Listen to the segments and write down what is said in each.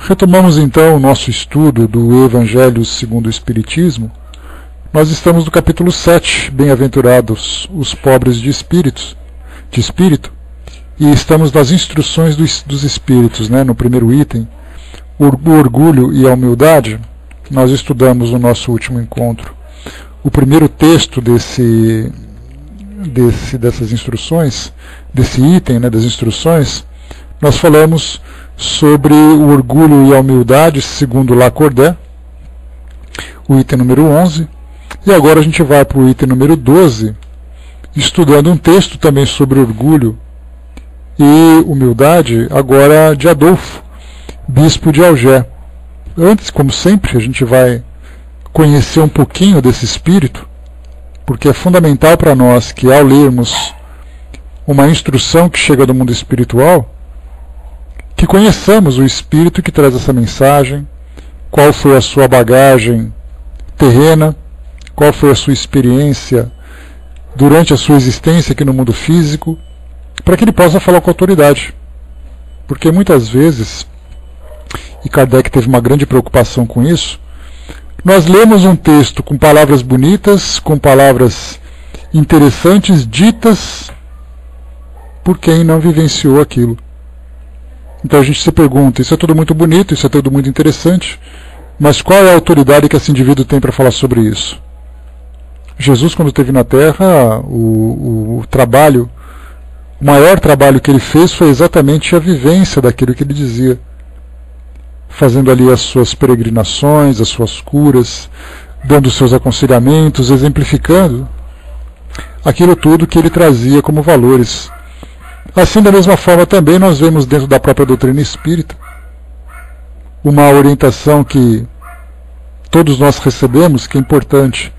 Retomamos então o nosso estudo do Evangelho segundo o Espiritismo. Nós estamos no capítulo 7, Bem-aventurados os pobres de espírito, e estamos nas instruções dos espíritos, né? No primeiro item, o orgulho e a humildade. Nós estudamos no nosso último encontro o primeiro texto dessas instruções, desse item, né, das instruções. Nós falamos sobre o orgulho e a humildade, segundo Lacordaire, o item número 11, e agora a gente vai para o item número 12, estudando um texto também sobre orgulho e humildade, agora de Adolfo, bispo de Alger. Antes, como sempre, a gente vai conhecer um pouquinho desse espírito, porque é fundamental para nós que, ao lermos uma instrução que chega do mundo espiritual, que conheçamos o espírito que traz essa mensagem, qual foi a sua bagagem terrena, qual foi a sua experiência durante a sua existência aqui no mundo físico, para que ele possa falar com autoridade. Porque muitas vezes, e Kardec teve uma grande preocupação com isso, nós lemos um texto com palavras bonitas, com palavras interessantes, ditas por quem não vivenciou aquilo. Então a gente se pergunta, isso é tudo muito bonito, isso é tudo muito interessante, mas qual é a autoridade que esse indivíduo tem para falar sobre isso? Jesus, quando esteve na Terra, o maior trabalho que ele fez foi exatamente a vivência daquilo que ele dizia, fazendo ali as suas peregrinações, as suas curas, dando os seus aconselhamentos, exemplificando aquilo tudo que ele trazia como valores. Assim, da mesma forma, também nós vemos dentro da própria doutrina espírita uma orientação que todos nós recebemos, que é importante,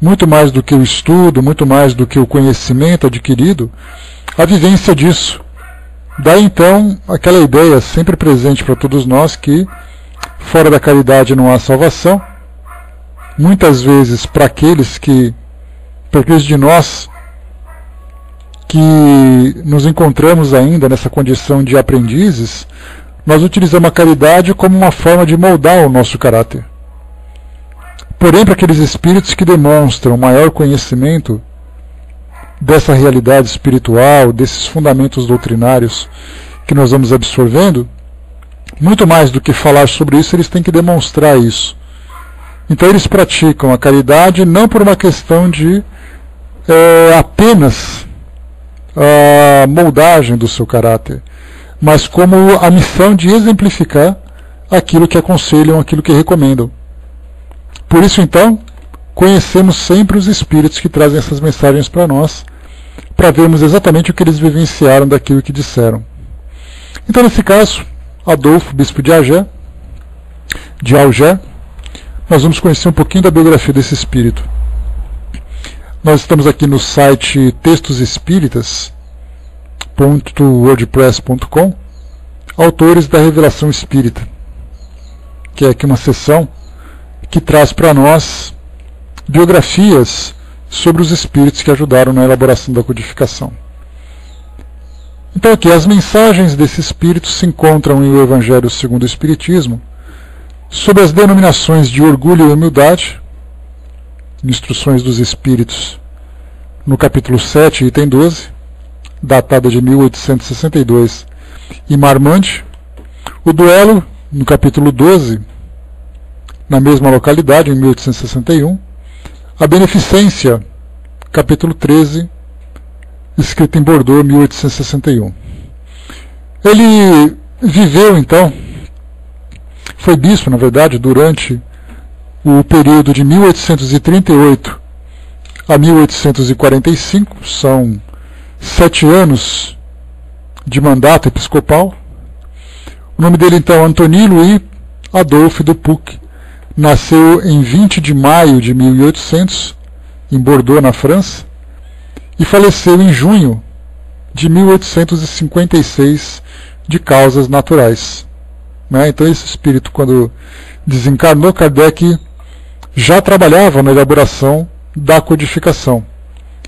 muito mais do que o estudo, muito mais do que o conhecimento adquirido, a vivência disso. Daí então aquela ideia sempre presente para todos nós que fora da caridade não há salvação. Muitas vezes para aqueles de nós que nos encontramos ainda nessa condição de aprendizes, nós utilizamos a caridade como uma forma de moldar o nosso caráter. Porém, para aqueles espíritos que demonstram maior conhecimento dessa realidade espiritual, desses fundamentos doutrinários que nós vamos absorvendo, muito mais do que falar sobre isso, eles têm que demonstrar isso. Então eles praticam a caridade não por uma questão de apenas a moldagem do seu caráter, mas como a missão de exemplificar aquilo que aconselham, aquilo que recomendam. Por isso, então, conhecemos sempre os espíritos que trazem essas mensagens para nós, para vermos exatamente o que eles vivenciaram daquilo que disseram. Então, nesse caso, Adolfo, bispo de Alger, nós vamos conhecer um pouquinho da biografia desse espírito. Nós estamos aqui no site textosespíritas.wordpress.com, Autores da Revelação Espírita, que é aqui uma seção que traz para nós biografias sobre os espíritos que ajudaram na elaboração da codificação. Então aqui, as mensagens desse espírito se encontram em O Evangelho segundo o Espiritismo, sob as denominações de orgulho e humildade, Instruções dos Espíritos, no capítulo 7, item 12, datada de 1862, e Marmande, o duelo, no capítulo 12, na mesma localidade, em 1861, a Beneficência, capítulo 13, escrito em Bordeaux, 1861. Ele viveu, então, foi bispo, na verdade, durante o período de 1838 a 1845, são 7 anos de mandato episcopal. O nome dele, então, Antoni Louis Adolphe Dupuc. Nasceu em 20 de maio de 1800, em Bordeaux, na França, e faleceu em junho de 1856 de causas naturais. Então esse espírito, quando desencarnou, Kardec já trabalhava na elaboração da codificação.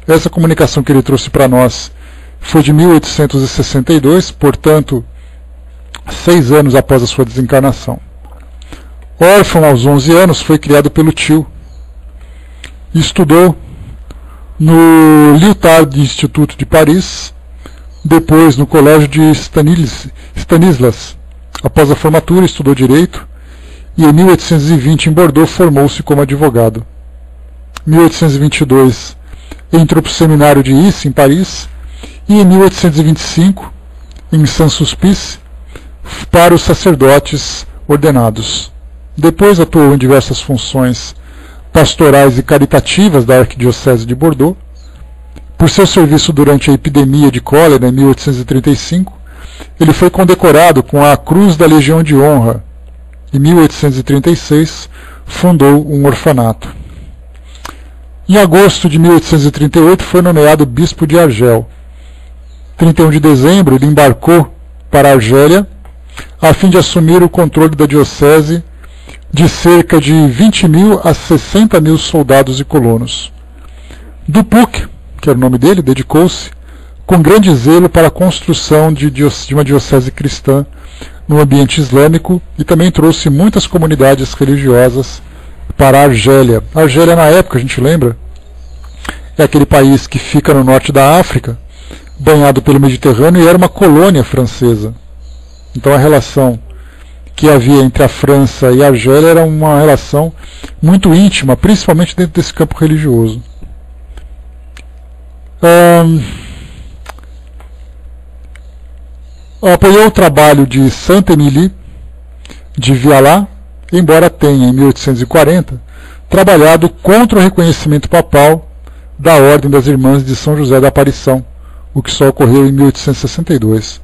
Essa comunicação que ele trouxe para nós foi de 1862, portanto, 6 anos após a sua desencarnação. Órfão aos 11 anos, foi criado pelo tio. Estudou no Lyotard Instituto de Paris, depois no Colégio de Stanislas. Após a formatura, estudou Direito e em 1820 em Bordeaux formou-se como advogado. Em 1822 entrou para o seminário de Issy, em Paris, e em 1825, em Saint-Sulpice, para os sacerdotes ordenados. Depois atuou em diversas funções pastorais e caritativas da Arquidiocese de Bordeaux. Por seu serviço durante a epidemia de cólera em 1835, ele foi condecorado com a Cruz da Legião de Honra. Em 1836, fundou um orfanato. Em agosto de 1838, foi nomeado bispo de Argel. 31 de dezembro, ele embarcou para a Argélia, a fim de assumir o controle da diocese de cerca de 20.000 a 60.000 soldados e colonos. Dupuc, que era o nome dele, dedicou-se com grande zelo para a construção de uma diocese cristã no ambiente islâmico e também trouxe muitas comunidades religiosas para a Argélia. A Argélia, na época, a gente lembra, é aquele país que fica no norte da África, banhado pelo Mediterrâneo, e era uma colônia francesa. Então a relação que havia entre a França e a Argélia era uma relação muito íntima, principalmente dentro desse campo religioso. Apoiou o trabalho de Saint-Émilie de Viala, embora tenha, em 1840, trabalhado contra o reconhecimento papal da Ordem das Irmãs de São José da Aparição, o que só ocorreu em 1862.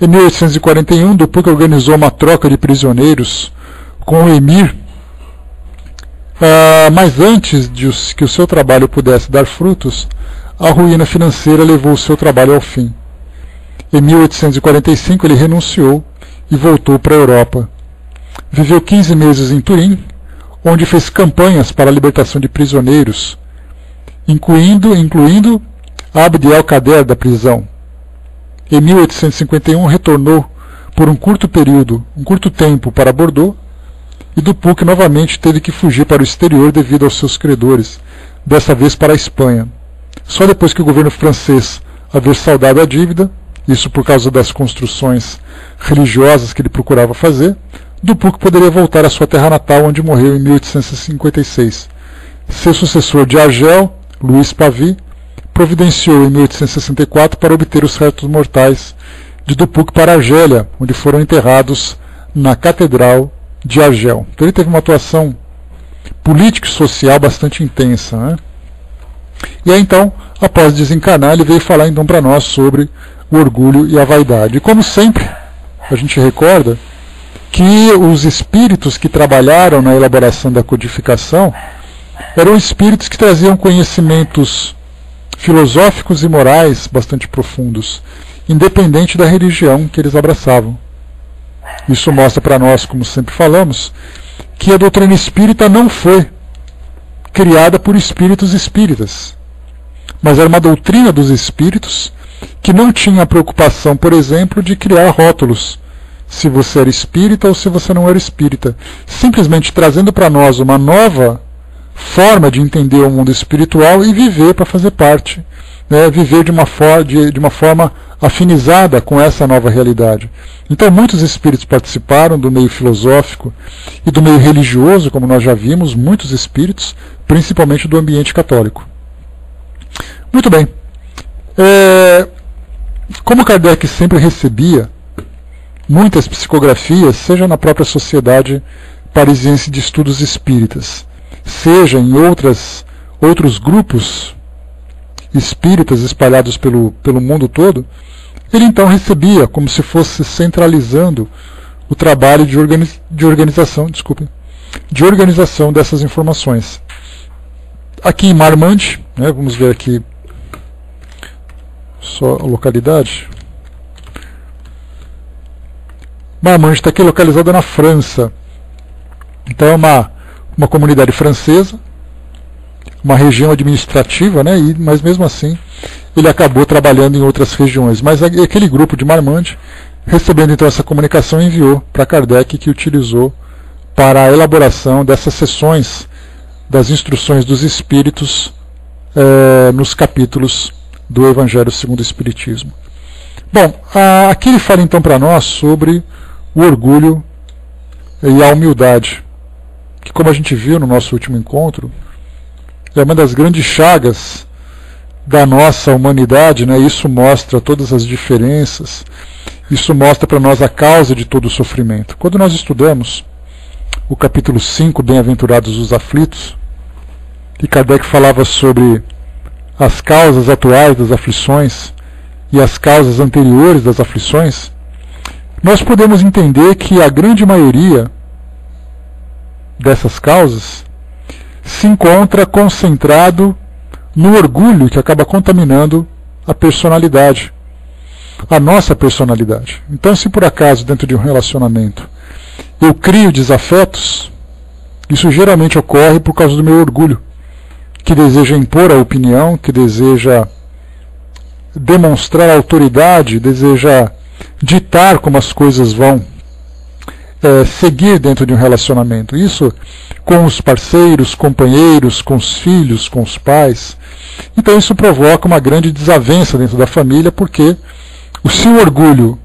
Em 1841, Dupuc organizou uma troca de prisioneiros com o emir, mas antes de que o seu trabalho pudesse dar frutos, a ruína financeira levou o seu trabalho ao fim. Em 1845, ele renunciou e voltou para a Europa. Viveu 15 meses em Turim, onde fez campanhas para a libertação de prisioneiros, incluindo Abd el-Kader da prisão. Em 1851 retornou por um curto tempo para Bordeaux, e Dupuc novamente teve que fugir para o exterior devido aos seus credores, dessa vez para a Espanha. Só depois que o governo francês haver saldado a dívida, isso por causa das construções religiosas que ele procurava fazer, Dupuc poderia voltar à sua terra natal, onde morreu em 1856. Seu sucessor de Argel, Louis Pavie, providenciou em 1864 para obter os restos mortais de Dupuc para Argélia, onde foram enterrados na Catedral de Argel. Então ele teve uma atuação política e social bastante intensa, né? E aí então, após desencarnar, ele veio falar então para nós sobre o orgulho e a vaidade. E como sempre, a gente recorda que os espíritos que trabalharam na elaboração da codificação eram espíritos que traziam conhecimentos filosóficos e morais bastante profundos, independente da religião que eles abraçavam. Isso mostra para nós, como sempre falamos, que a doutrina espírita não foi criada por espíritos espíritas, mas era uma doutrina dos espíritos que não tinha a preocupação, por exemplo, de criar rótulos, se você era espírita ou se você não era espírita, simplesmente trazendo para nós uma nova forma de entender o mundo espiritual e viver para fazer parte, né, viver de uma forma afinizada com essa nova realidade. Então muitos espíritos participaram do meio filosófico e do meio religioso, como nós já vimos, muitos espíritos, principalmente do ambiente católico. Muito bem. Como Kardec sempre recebia muitas psicografias, seja na própria Sociedade Parisiense de Estudos Espíritas, seja em outros grupos espíritas espalhados pelo mundo todo, ele então recebia como se fosse centralizando o trabalho de organização dessas informações. Aqui em Marmande, né, vamos ver aqui só a localidade. Marmande está aqui localizada na França. Então é uma comunidade francesa, uma região administrativa, né, mas mesmo assim ele acabou trabalhando em outras regiões. Mas aquele grupo de Marmande recebendo então essa comunicação, enviou para Kardec, que utilizou para a elaboração dessas sessões das instruções dos Espíritos nos capítulos do Evangelho segundo o Espiritismo. Bom, aqui ele fala então para nós sobre o orgulho e a humildade, que, como a gente viu no nosso último encontro, é uma das grandes chagas da nossa humanidade, né? Isso mostra todas as diferenças, isso mostra para nós a causa de todo o sofrimento. Quando nós estudamos o capítulo 5, Bem-aventurados os aflitos, e Kardec falava sobre as causas atuais das aflições e as causas anteriores das aflições, nós podemos entender que a grande maioria dessas causas se encontra concentrado no orgulho, que acaba contaminando a personalidade, a nossa personalidade. Então, se por acaso dentro de um relacionamento eu crio desafetos, isso geralmente ocorre por causa do meu orgulho, que deseja impor a opinião, que deseja demonstrar autoridade, deseja ditar como as coisas vão seguir dentro de um relacionamento. Isso com os parceiros, companheiros, com os filhos, com os pais. Então isso provoca uma grande desavença dentro da família, porque o seu orgulho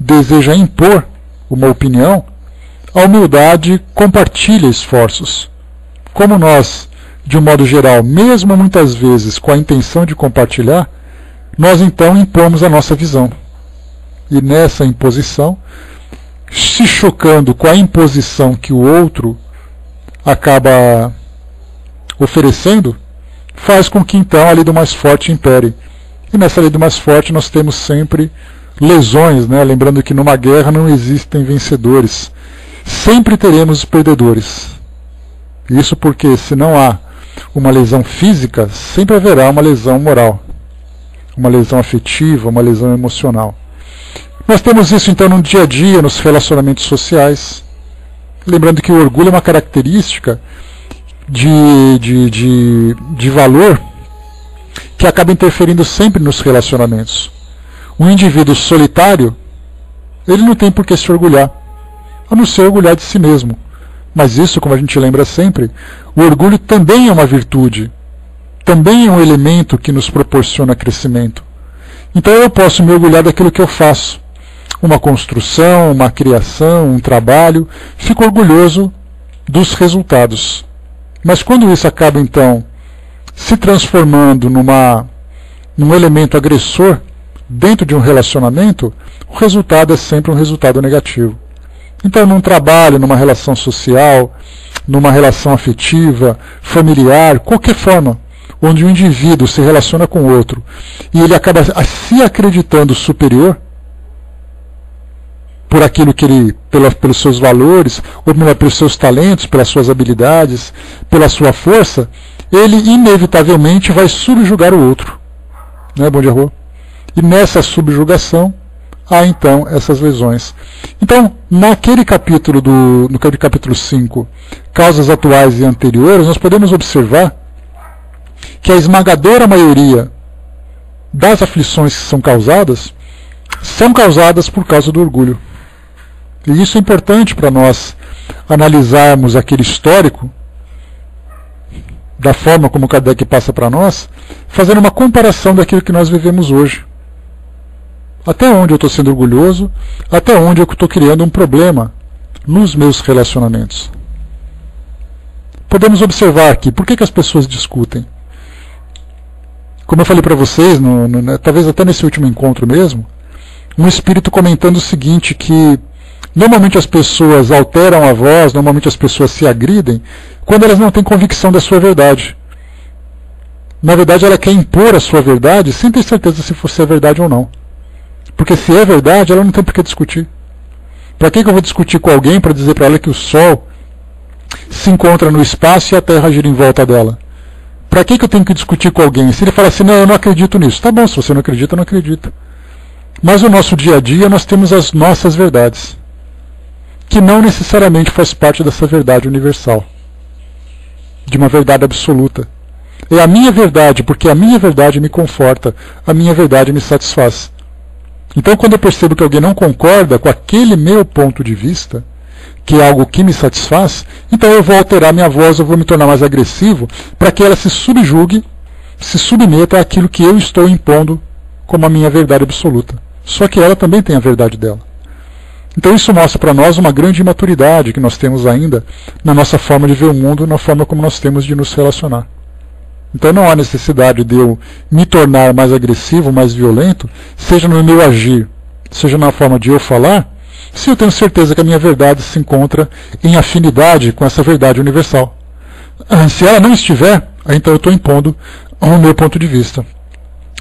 deseja impor uma opinião, a humildade compartilha esforços. Como nós, de um modo geral, mesmo muitas vezes com a intenção de compartilhar, nós então impomos a nossa visão. E nessa imposição, se chocando com a imposição que o outro acaba oferecendo, faz com que então a lei do mais forte impere. E nessa lei do mais forte nós temos sempre lesões, né? Lembrando que numa guerra não existem vencedores. Sempre teremos perdedores. Isso porque, se não há uma lesão física, sempre haverá uma lesão moral, uma lesão afetiva, uma lesão emocional. Nós temos isso então no dia a dia, nos relacionamentos sociais. Lembrando que o orgulho é uma característica de valor que acaba interferindo sempre nos relacionamentos. Um indivíduo solitário, ele não tem por que se orgulhar, a não ser orgulhar de si mesmo. Mas isso, como a gente lembra sempre, o orgulho também é uma virtude, também é um elemento que nos proporciona crescimento. Então eu posso me orgulhar daquilo que eu faço, uma construção, uma criação, um trabalho, fico orgulhoso dos resultados. Mas quando isso acaba então se transformando num elemento agressor dentro de um relacionamento, o resultado é sempre um resultado negativo. Então, num trabalho, numa relação social, numa relação afetiva, familiar, qualquer forma, onde um indivíduo se relaciona com o outro e ele acaba se acreditando superior por aquilo que ele, pelos seus valores, ou pelos seus talentos, pelas suas habilidades, pela sua força, ele inevitavelmente vai subjugar o outro. Né, Bom Dia Rô? E nessa subjugação há então essas lesões. Então, naquele capítulo no capítulo 5, causas atuais e anteriores, nós podemos observar que a esmagadora maioria das aflições que são causadas por causa do orgulho. E isso é importante para nós analisarmos aquele histórico da forma como Kardec passa para nós, fazendo uma comparação daquilo que nós vivemos hoje. Até onde eu estou sendo orgulhoso, até onde eu estou criando um problema nos meus relacionamentos. Podemos observar aqui, por que as pessoas discutem? Como eu falei para vocês, talvez até nesse último encontro mesmo, um espírito comentando o seguinte, que normalmente as pessoas alteram a voz, normalmente as pessoas se agridem, quando elas não têm convicção da sua verdade. Na verdade, ela quer impor a sua verdade sem ter certeza se fosse a verdade ou não. Porque se é verdade, ela não tem por que discutir. Para que eu vou discutir com alguém para dizer para ela que o Sol se encontra no espaço e a Terra gira em volta dela? Para que eu tenho que discutir com alguém? Se ele falar assim, não, eu não acredito nisso. Tá bom, se você não acredita, não acredita. Mas no nosso dia a dia nós temos as nossas verdades, que não necessariamente faz parte dessa verdade universal, de uma verdade absoluta. É a minha verdade, porque a minha verdade me conforta, a minha verdade me satisfaz. Então, quando eu percebo que alguém não concorda com aquele meu ponto de vista, que é algo que me satisfaz, então eu vou alterar minha voz, eu vou me tornar mais agressivo, para que ela se subjugue, se submeta àquilo que eu estou impondo como a minha verdade absoluta. Só que ela também tem a verdade dela. Então isso mostra para nós uma grande imaturidade que nós temos ainda na nossa forma de ver o mundo, na forma como nós temos de nos relacionar. Então não há necessidade de eu me tornar mais agressivo, mais violento, seja no meu agir, seja na forma de eu falar, se eu tenho certeza que a minha verdade se encontra em afinidade com essa verdade universal. Se ela não estiver, então eu estou impondo o meu ponto de vista.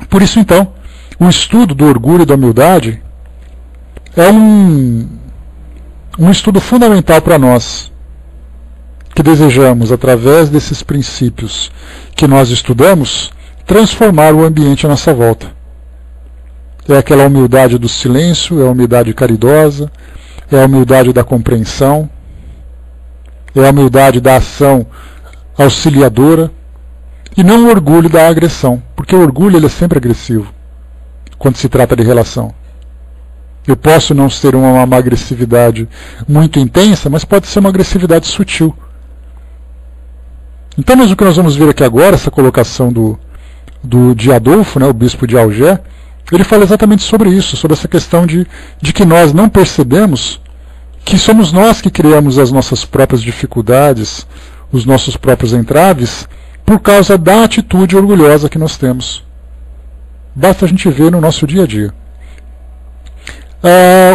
Por isso, então, o estudo do orgulho e da humildade é um estudo fundamental para nós, que desejamos, através desses princípios que nós estudamos, transformar o ambiente à nossa volta. É aquela humildade do silêncio, é a humildade caridosa, é a humildade da compreensão, é a humildade da ação auxiliadora, e não o orgulho da agressão, porque o orgulho ele é sempre agressivo, quando se trata de relação. Eu posso não ser uma agressividade muito intensa, mas pode ser uma agressividade sutil. Então, o que nós vamos ver aqui agora, essa colocação de Adolfo, né, o bispo de Alger, ele fala exatamente sobre isso, sobre essa questão de que nós não percebemos que somos nós que criamos as nossas próprias dificuldades, os nossos próprios entraves, por causa da atitude orgulhosa que nós temos. Basta a gente ver no nosso dia a dia.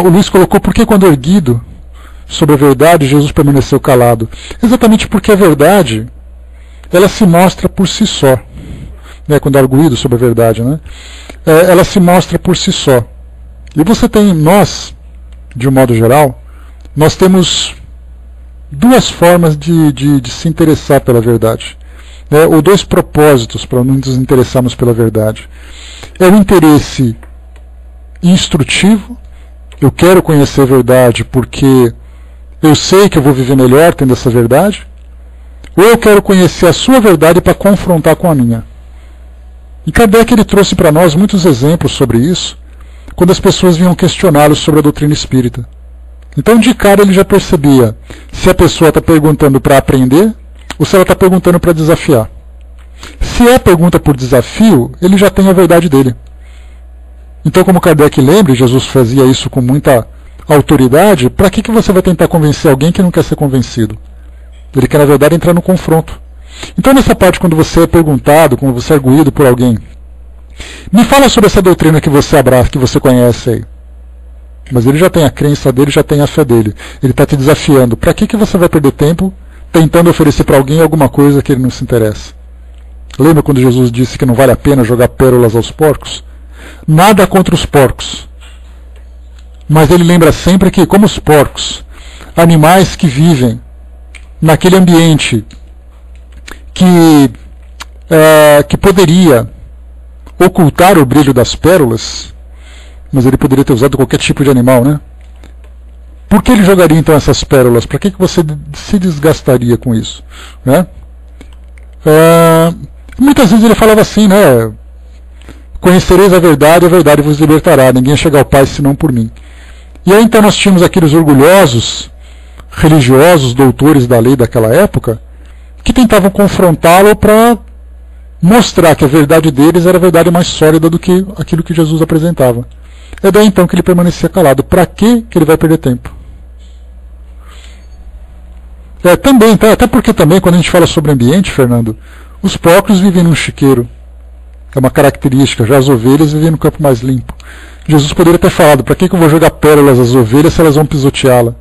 O Luiz colocou por que quando erguido sobre a verdade Jesus permaneceu calado. Exatamente porque a verdade ela se mostra por si só. Né, quando arguído sobre a verdade, né? Ela se mostra por si só. E você tem, nós, de um modo geral, nós temos duas formas de se interessar pela verdade. Né, ou dois propósitos para nos interessarmos pela verdade. É o interesse instrutivo. Eu quero conhecer a verdade porque eu sei que eu vou viver melhor tendo essa verdade. Ou eu quero conhecer a sua verdade para confrontar com a minha. E Kardec ele trouxe para nós muitos exemplos sobre isso, quando as pessoas vinham questioná-lo sobre a doutrina espírita. Então, de cara, ele já percebia se a pessoa está perguntando para aprender ou se ela está perguntando para desafiar. Se é pergunta por desafio, ele já tem a verdade dele. Então, como Kardec lembra, e Jesus fazia isso com muita autoridade, para que você vai tentar convencer alguém que não quer ser convencido? Ele quer, na verdade, entrar no confronto. Então, nessa parte, quando você é perguntado, quando você é arguído por alguém, me fala sobre essa doutrina que você abraça, que você conhece aí. Mas ele já tem a crença dele, já tem a fé dele. Ele está te desafiando. Para que você vai perder tempo tentando oferecer para alguém alguma coisa que ele não se interessa? Lembra quando Jesus disse que não vale a pena jogar pérolas aos porcos? Nada contra os porcos. Mas ele lembra sempre que, como os porcos, animais que vivem naquele ambiente que poderia ocultar o brilho das pérolas, mas ele poderia ter usado qualquer tipo de animal, né? Por que ele jogaria então essas pérolas? Para que você se desgastaria com isso? Né? Muitas vezes ele falava assim, né? Conhecereis a verdade vos libertará. Ninguém chega ao Pai senão por mim. E aí então nós tínhamos aqueles orgulhosos, religiosos, doutores da lei daquela época, que tentavam confrontá-lo para mostrar que a verdade deles era a verdade mais sólida do que aquilo que Jesus apresentava. É daí então que ele permanecia calado. Para que ele vai perder tempo? Também, tá? Até porque também, quando a gente fala sobre ambiente, Fernando, os porcos vivem num chiqueiro. É uma característica. Já as ovelhas vivem no campo mais limpo. Jesus poderia ter falado, para que eu vou jogar pérolas às ovelhas se elas vão pisoteá-la?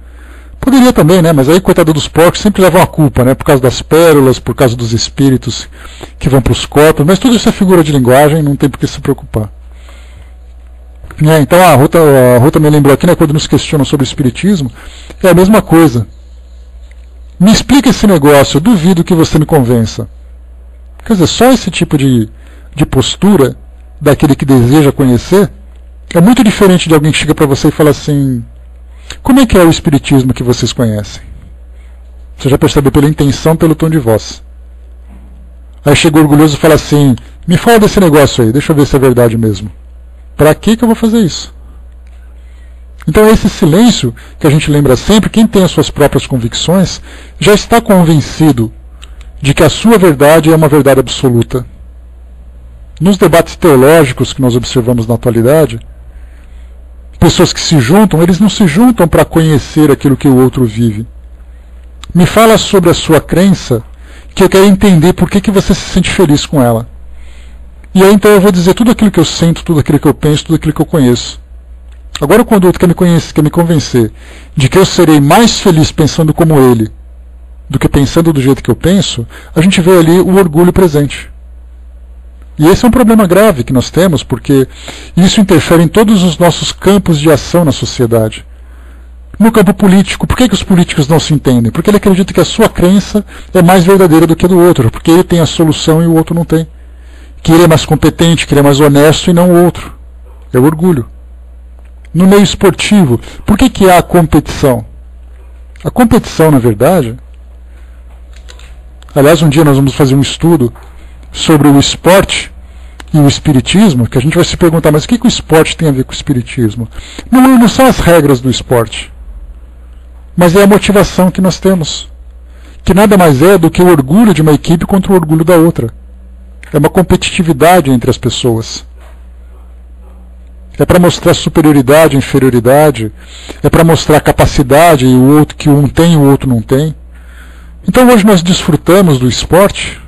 Poderia também, né? Mas aí, coitado dos porcos, sempre levam a culpa, né? Por causa das pérolas, por causa dos espíritos que vão para os corpos. Mas tudo isso é figura de linguagem, não tem por que se preocupar. Então a Ruta me lembrou aqui, né, quando nos questionam sobre o espiritismo, é a mesma coisa. Me explica esse negócio, eu duvido que você me convença. Quer dizer, só esse tipo de postura daquele que deseja conhecer é muito diferente de alguém que chega para você e fala assim: como é que é o espiritismo que vocês conhecem? Você já percebeu pela intenção, pelo tom de voz. Aí chega orgulhoso e fala assim: me fala desse negócio aí, deixa eu ver se é verdade mesmo. Para que eu vou fazer isso? Então esse silêncio que a gente lembra sempre, quem tem as suas próprias convicções, já está convencido de que a sua verdade é uma verdade absoluta. Nos debates teológicos que nós observamos na atualidade, pessoas que se juntam, eles não se juntam para conhecer aquilo que o outro vive. Me fala sobre a sua crença, que eu quero entender por que você se sente feliz com ela. E aí então eu vou dizer tudo aquilo que eu sinto, tudo aquilo que eu penso, tudo aquilo que eu conheço. Agora quando o outro quer me convencer de que eu serei mais feliz pensando como ele, do que pensando do jeito que eu penso, a gente vê ali o orgulho presente. E esse é um problema grave que nós temos, porque isso interfere em todos os nossos campos de ação na sociedade. No campo político, por que os políticos não se entendem? Porque ele acredita que a sua crença é mais verdadeira do que a do outro, porque ele tem a solução e o outro não tem. Que ele é mais competente, que ele é mais honesto e não o outro. É o orgulho. No meio esportivo, por que há a competição? A competição, na verdade... Aliás, um dia nós vamos fazer um estudo sobre o esporte e o espiritismo, que a gente vai se perguntar, mas o que o esporte tem a ver com o espiritismo? Não são as regras do esporte, mas é a motivação que nós temos, que nada mais é do que o orgulho de uma equipe contra o orgulho da outra. É uma competitividade entre as pessoas. É para mostrar superioridade, inferioridade, é para mostrar capacidade e o outro que um tem e o outro não tem. Então hoje nós desfrutamos do esporte,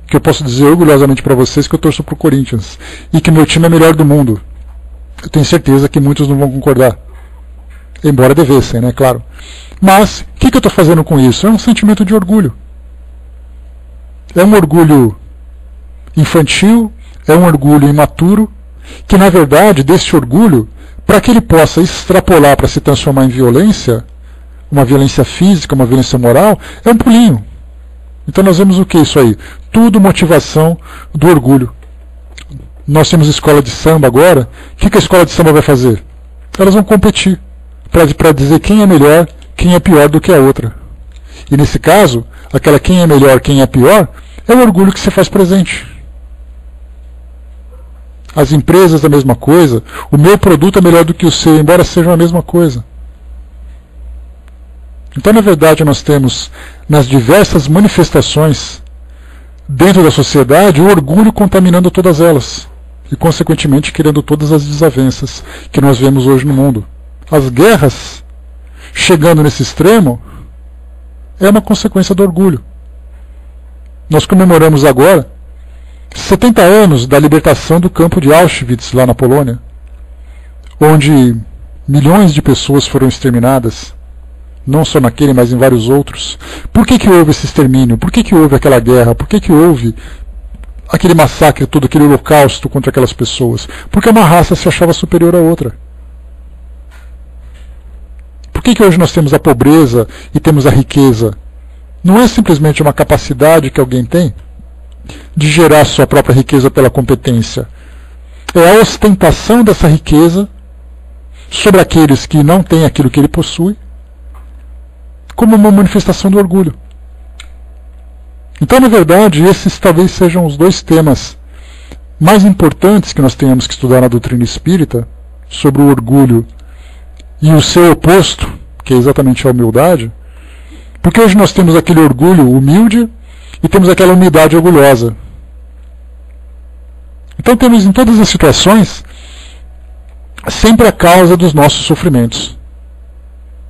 que eu posso dizer orgulhosamente para vocês que eu torço para o Corinthians e que meu time é melhor do mundo. Eu tenho certeza que muitos não vão concordar, embora devessem, né, claro. Mas o que eu estou fazendo com isso? É um sentimento de orgulho. É um orgulho infantil, é um orgulho imaturo, que na verdade desse orgulho, para que ele possa extrapolar para se transformar em violência, uma violência física, uma violência moral, é um pulinho. Então nós vemos o que isso aí? Tudo motivação do orgulho. Nós temos escola de samba agora. O que a escola de samba vai fazer? Elas vão competir para dizer quem é melhor, quem é pior do que a outra. E nesse caso, aquela quem é melhor, quem é pior, é o orgulho que se faz presente. As empresas a mesma coisa. O meu produto é melhor do que o seu, embora sejam a mesma coisa. Então, na verdade, nós temos, nas diversas manifestações dentro da sociedade, o orgulho contaminando todas elas e, consequentemente, criando todas as desavenças que nós vemos hoje no mundo. As guerras, chegando nesse extremo, é uma consequência do orgulho. Nós comemoramos agora 70 anos da libertação do campo de Auschwitz, lá na Polônia, onde milhões de pessoas foram exterminadas. Não só naquele, mas em vários outros. Por que houve esse extermínio? Por que houve aquela guerra? Por que houve aquele massacre todo, aquele holocausto contra aquelas pessoas? Porque uma raça se achava superior à outra. Por que hoje nós temos a pobreza e temos a riqueza? Não é simplesmente uma capacidade que alguém tem de gerar sua própria riqueza pela competência. É a ostentação dessa riqueza sobre aqueles que não têm aquilo que ele possui, como uma manifestação do orgulho. Então, na verdade, esses talvez sejam os dois temas mais importantes que nós tenhamos que estudar na doutrina espírita, sobre o orgulho e o seu oposto, que é exatamente a humildade, porque hoje nós temos aquele orgulho humilde e temos aquela humildade orgulhosa. Então temos em todas as situações sempre a causa dos nossos sofrimentos,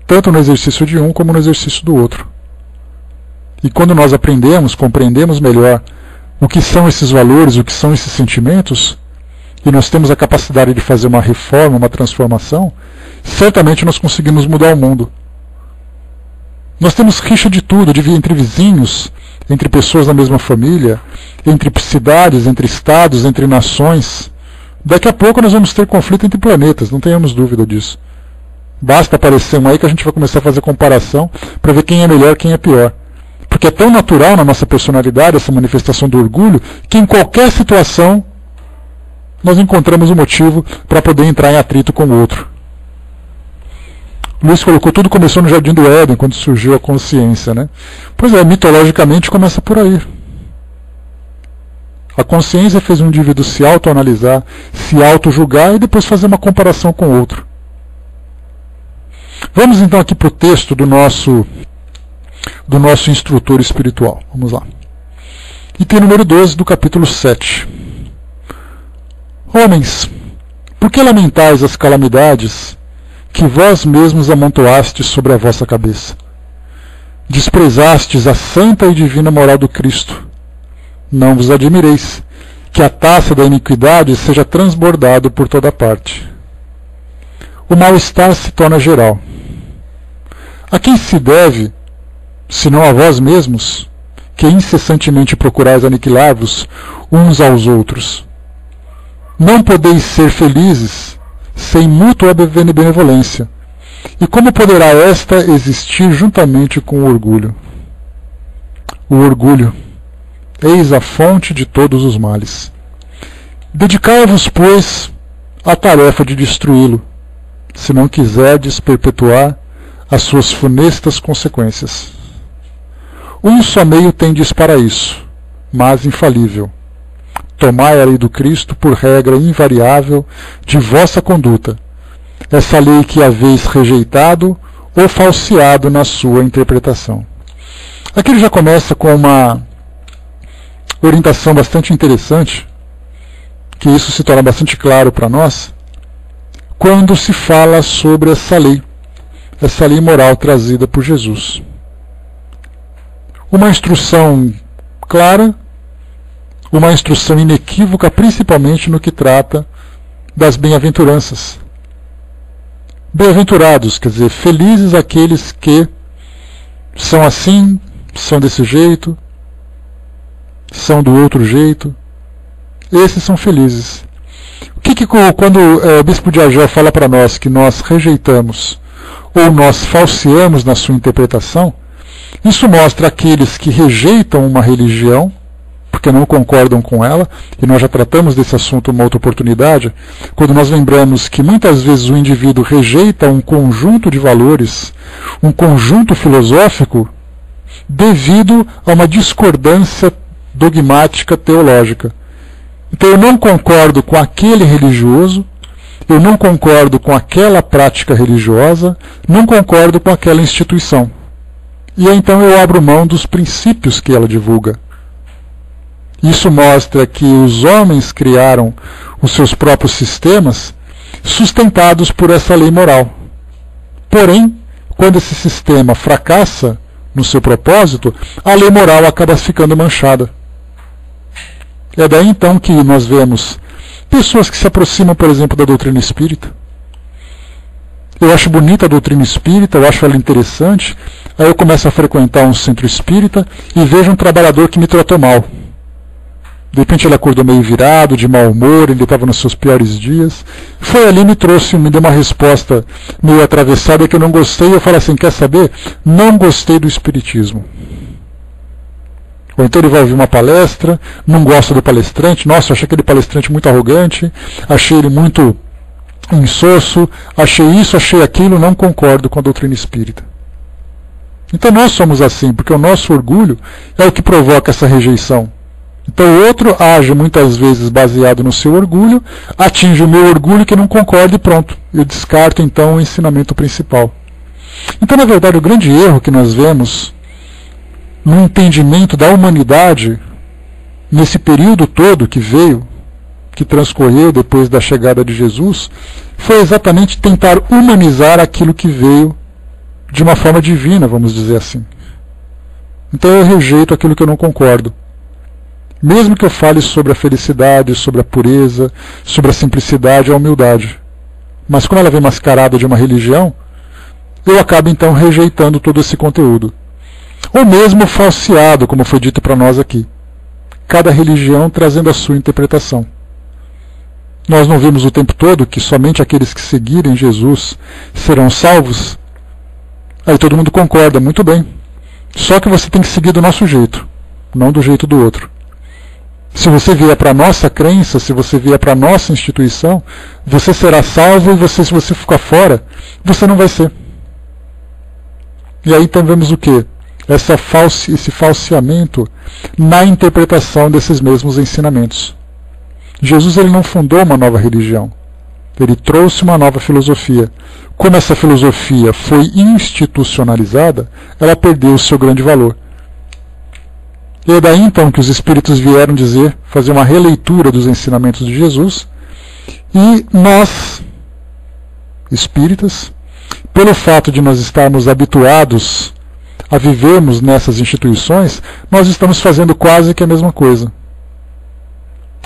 tanto no exercício de um como no exercício do outro. E quando nós aprendemos, compreendemos melhor o que são esses valores, o que são esses sentimentos, e nós temos a capacidade de fazer uma reforma, uma transformação, certamente nós conseguimos mudar o mundo. Nós temos rixa de tudo, entre vizinhos, entre pessoas da mesma família, entre cidades, entre estados, entre nações. Daqui a pouco nós vamos ter conflito entre planetas, não tenhamos dúvida disso. Basta aparecer um aí que a gente vai começar a fazer comparação para ver quem é melhor, quem é pior. Porque é tão natural na nossa personalidade essa manifestação do orgulho, que em qualquer situação nós encontramos um motivo para poder entrar em atrito com o outro. Luiz colocou, tudo começou no Jardim do Éden, quando surgiu a consciência, né? Pois é, mitologicamente começa por aí. A consciência fez um indivíduo se autoanalisar, se auto-julgar e depois fazer uma comparação com o outro. Vamos então aqui para o texto do nosso instrutor espiritual. Vamos lá. Item número 12 do capítulo 7. Homens, por que lamentais as calamidades que vós mesmos amontoastes sobre a vossa cabeça? Desprezastes a santa e divina moral do Cristo. Não vos admireis que a taça da iniquidade seja transbordado por toda parte. O mal-estar se torna geral. A quem se deve, senão a vós mesmos, que incessantemente procurais aniquilar-vos uns aos outros? Não podeis ser felizes sem mútua benevolência. E como poderá esta existir juntamente com o orgulho? O orgulho, eis a fonte de todos os males. Dedicai-vos, pois, à tarefa de destruí-lo, se não quiserdes perpetuar as suas funestas consequências. Um só meio tendes para isso, mas infalível. Tomai a lei do Cristo por regra invariável de vossa conduta, essa lei que haveis rejeitado ou falseado na sua interpretação. Aqui ele já começa com uma orientação bastante interessante, que isso se torna bastante claro para nós, quando se fala sobre essa lei moral trazida por Jesus. Uma instrução clara, uma instrução inequívoca, principalmente no que trata das bem-aventuranças. Bem-aventurados, quer dizer, felizes aqueles que são assim, são desse jeito, são do outro jeito. Esses são felizes. Quando o Bispo de Agel fala para nós que nós rejeitamos ou nós falseamos na sua interpretação, isso mostra aqueles que rejeitam uma religião, porque não concordam com ela, e nós já tratamos desse assunto uma outra oportunidade, quando nós lembramos que muitas vezes o indivíduo rejeita um conjunto de valores, um conjunto filosófico, devido a uma discordância dogmática teológica. Então eu não concordo com aquele religioso, eu não concordo com aquela prática religiosa, não concordo com aquela instituição. E então eu abro mão dos princípios que ela divulga. Isso mostra que os homens criaram os seus próprios sistemas sustentados por essa lei moral. Porém, quando esse sistema fracassa no seu propósito, a lei moral acaba ficando manchada. É daí então que nós vemos pessoas que se aproximam, por exemplo, da doutrina espírita. Eu acho bonita a doutrina espírita, eu acho ela interessante, aí eu começo a frequentar um centro espírita e vejo um trabalhador que me tratou mal. De repente ele acordou meio virado, de mau humor, ele estava nos seus piores dias. Foi ali e me deu uma resposta meio atravessada que eu não gostei, e eu falo assim, quer saber? Não gostei do espiritismo. Ou então ele vai ouvir uma palestra, não gosta do palestrante, nossa, eu achei aquele palestrante muito arrogante, achei ele muito insosso, achei isso, achei aquilo, não concordo com a doutrina espírita. Então nós somos assim, porque o nosso orgulho é o que provoca essa rejeição. Então o outro age muitas vezes baseado no seu orgulho, atinge o meu orgulho que não concorda e pronto. Eu descarto então o ensinamento principal. Então na verdade o grande erro que nós vemos no entendimento da humanidade, nesse período todo que transcorreu depois da chegada de Jesus, foi exatamente tentar humanizar aquilo que veio de uma forma divina, vamos dizer assim. Então eu rejeito aquilo que eu não concordo. Mesmo que eu fale sobre a felicidade, sobre a pureza, sobre a simplicidade e a humildade. Mas como ela vem mascarada de uma religião, eu acabo então rejeitando todo esse conteúdo. Ou mesmo falseado, como foi dito para nós aqui. Cada religião trazendo a sua interpretação. Nós não vimos o tempo todo que somente aqueles que seguirem Jesus serão salvos? Aí todo mundo concorda, muito bem. Só que você tem que seguir do nosso jeito, não do jeito do outro. Se você vier para a nossa crença, se você vier para a nossa instituição, você será salvo e se você ficar fora, você não vai ser. E aí então vemos o quê? Esse falseamento na interpretação desses mesmos ensinamentos. Jesus ele não fundou uma nova religião. Ele trouxe uma nova filosofia. Como essa filosofia foi institucionalizada, ela perdeu o seu grande valor. E é daí então que os espíritos vieram dizer, fazer uma releitura dos ensinamentos de Jesus, e nós, espíritas, pelo fato de nós estarmos habituados a vivermos nessas instituições, nós estamos fazendo quase que a mesma coisa.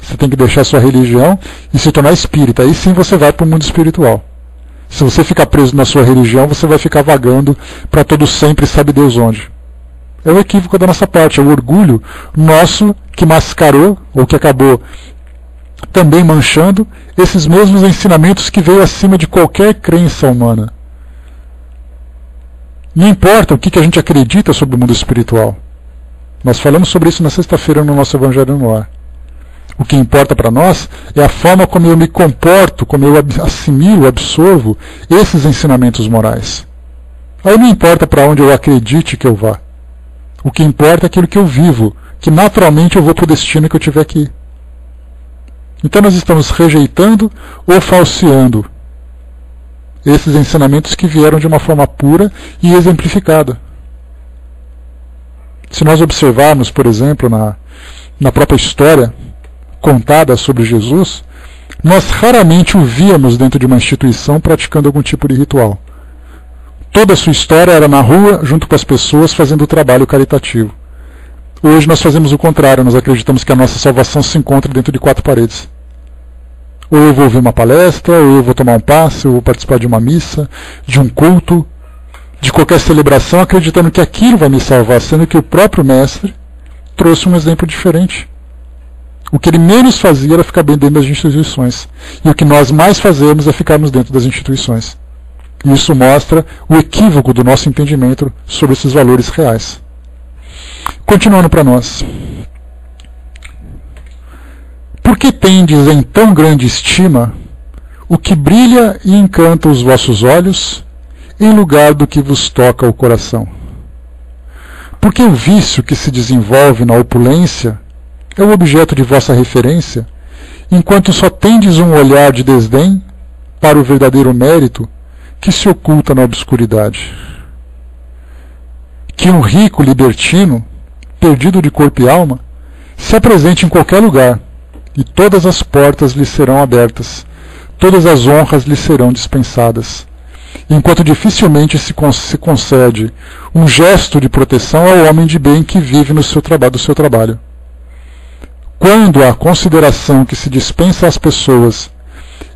Você tem que deixar sua religião e se tornar espírita. Aí sim você vai para o mundo espiritual. Se você ficar preso na sua religião, você vai ficar vagando para todo sempre, sabe Deus onde. É o equívoco da nossa parte, é o orgulho nosso que mascarou, ou que acabou também manchando, esses mesmos ensinamentos que veio acima de qualquer crença humana. Não importa o que a gente acredita sobre o mundo espiritual. Nós falamos sobre isso na sexta-feira no nosso Evangelho no Ar. O que importa para nós é a forma como eu me comporto, como eu assimilo, absorvo esses ensinamentos morais. Aí não importa para onde eu acredite que eu vá. O que importa é aquilo que eu vivo, que naturalmente eu vou para o destino que eu tiver aqui. Então nós estamos rejeitando ou falseando esses ensinamentos que vieram de uma forma pura e exemplificada. Se nós observarmos, por exemplo, na própria história contada sobre Jesus, nós raramente o víamos dentro de uma instituição praticando algum tipo de ritual. Toda a sua história era na rua, junto com as pessoas, fazendo o trabalho caritativo. Hoje nós fazemos o contrário, nós acreditamos que a nossa salvação se encontra dentro de 4 paredes. Ou eu vou ouvir uma palestra, ou eu vou tomar um passe, ou eu vou participar de uma missa, de um culto, de qualquer celebração, acreditando que aquilo vai me salvar, sendo que o próprio Mestre trouxe um exemplo diferente. O que ele menos fazia era ficar bem dentro das instituições. E o que nós mais fazemos é ficarmos dentro das instituições. E isso mostra o equívoco do nosso entendimento sobre esses valores reais. Continuando para nós. Por que tendes em tão grande estima o que brilha e encanta os vossos olhos, em lugar do que vos toca o coração? Porque o vício que se desenvolve na opulência é o objeto de vossa referência, enquanto só tendes um olhar de desdém para o verdadeiro mérito que se oculta na obscuridade. Que um rico libertino, perdido de corpo e alma, se apresente em qualquer lugar, e todas as portas lhe serão abertas, todas as honras lhe serão dispensadas, enquanto dificilmente se concede um gesto de proteção ao homem de bem que vive do seu trabalho. Quando a consideração que se dispensa às pessoas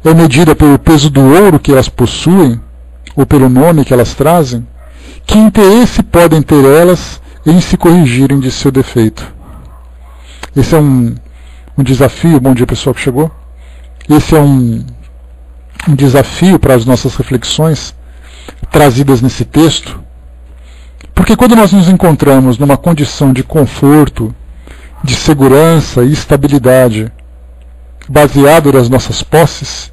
é medida pelo peso do ouro que elas possuem, ou pelo nome que elas trazem, que interesse podem ter elas em se corrigirem de seu defeito? Esse é um desafio. Bom dia, pessoal que chegou. Esse é um desafio para as nossas reflexões trazidas nesse texto, porque quando nós nos encontramos numa condição de conforto, de segurança e estabilidade, baseado nas nossas posses,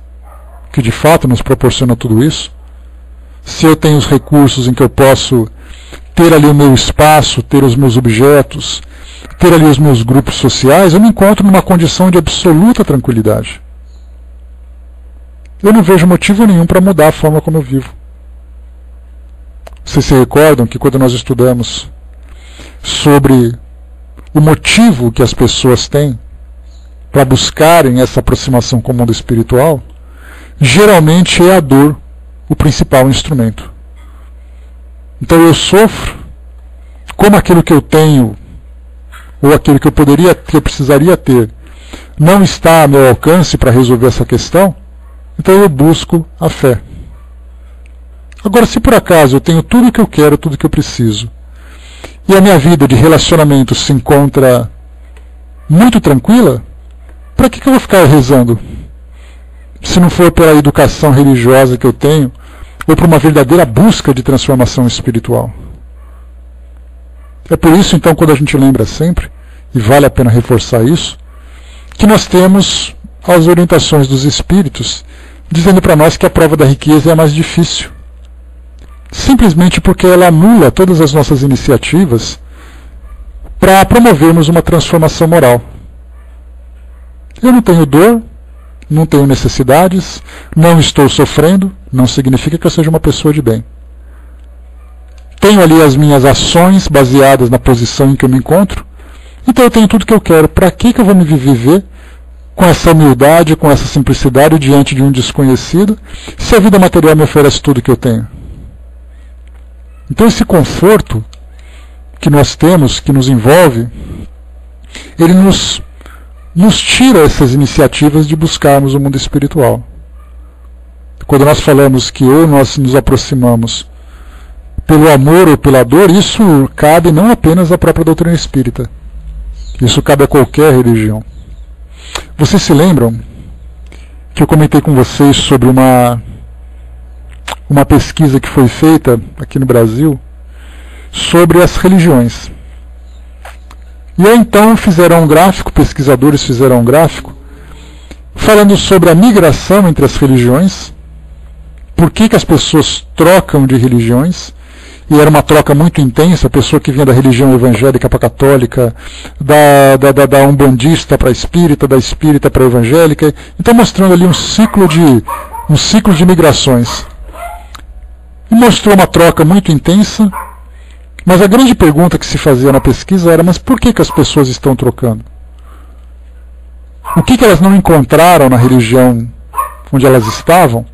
que de fato nos proporciona tudo isso, se eu tenho os recursos em que eu posso ter ali o meu espaço, ter os meus objetos, ter ali os meus grupos sociais, eu me encontro numa condição de absoluta tranquilidade. Eu não vejo motivo nenhum para mudar a forma como eu vivo. Vocês se recordam que quando nós estudamos sobre o motivo que as pessoas têm para buscarem essa aproximação com o mundo espiritual, geralmente é a dor o principal instrumento. Então eu sofro, como aquilo que eu tenho, ou aquilo que eu precisaria ter, não está a meu alcance para resolver essa questão, então eu busco a fé. Agora, se por acaso eu tenho tudo o que eu quero, tudo o que eu preciso, e a minha vida de relacionamento se encontra muito tranquila, para que eu vou ficar rezando? Se não for pela educação religiosa que eu tenho, ou por uma verdadeira busca de transformação espiritual. É por isso, então, quando a gente lembra sempre, e vale a pena reforçar isso, que nós temos as orientações dos Espíritos dizendo para nós que a prova da riqueza é a mais difícil. Simplesmente porque ela anula todas as nossas iniciativas para promovermos uma transformação moral. Eu não tenho dor, não tenho necessidades, não estou sofrendo, não significa que eu seja uma pessoa de bem. Tenho ali as minhas ações baseadas na posição em que eu me encontro, então eu tenho tudo que eu quero. Para que eu vou me viver com essa humildade, com essa simplicidade diante de um desconhecido, se a vida material me oferece tudo que eu tenho? Então esse conforto que nós temos, que nos envolve, ele nos tira essas iniciativas de buscarmos o mundo espiritual. Quando nós falamos que ou nós nos aproximamos pelo amor ou pela dor, isso cabe não apenas à própria doutrina espírita. Isso cabe a qualquer religião. Vocês se lembram que eu comentei com vocês sobre uma pesquisa que foi feita aqui no Brasil sobre as religiões. E aí então fizeram um gráfico, pesquisadores fizeram um gráfico, falando sobre a migração entre as religiões, por que as pessoas trocam de religiões, e era uma troca muito intensa, a pessoa que vinha da religião evangélica para a católica, da umbandista para a espírita, da espírita para a evangélica, então mostrando ali um ciclo de migrações. E mostrou uma troca muito intensa, mas a grande pergunta que se fazia na pesquisa era, mas por que as pessoas estão trocando? O que elas não encontraram na religião onde elas estavam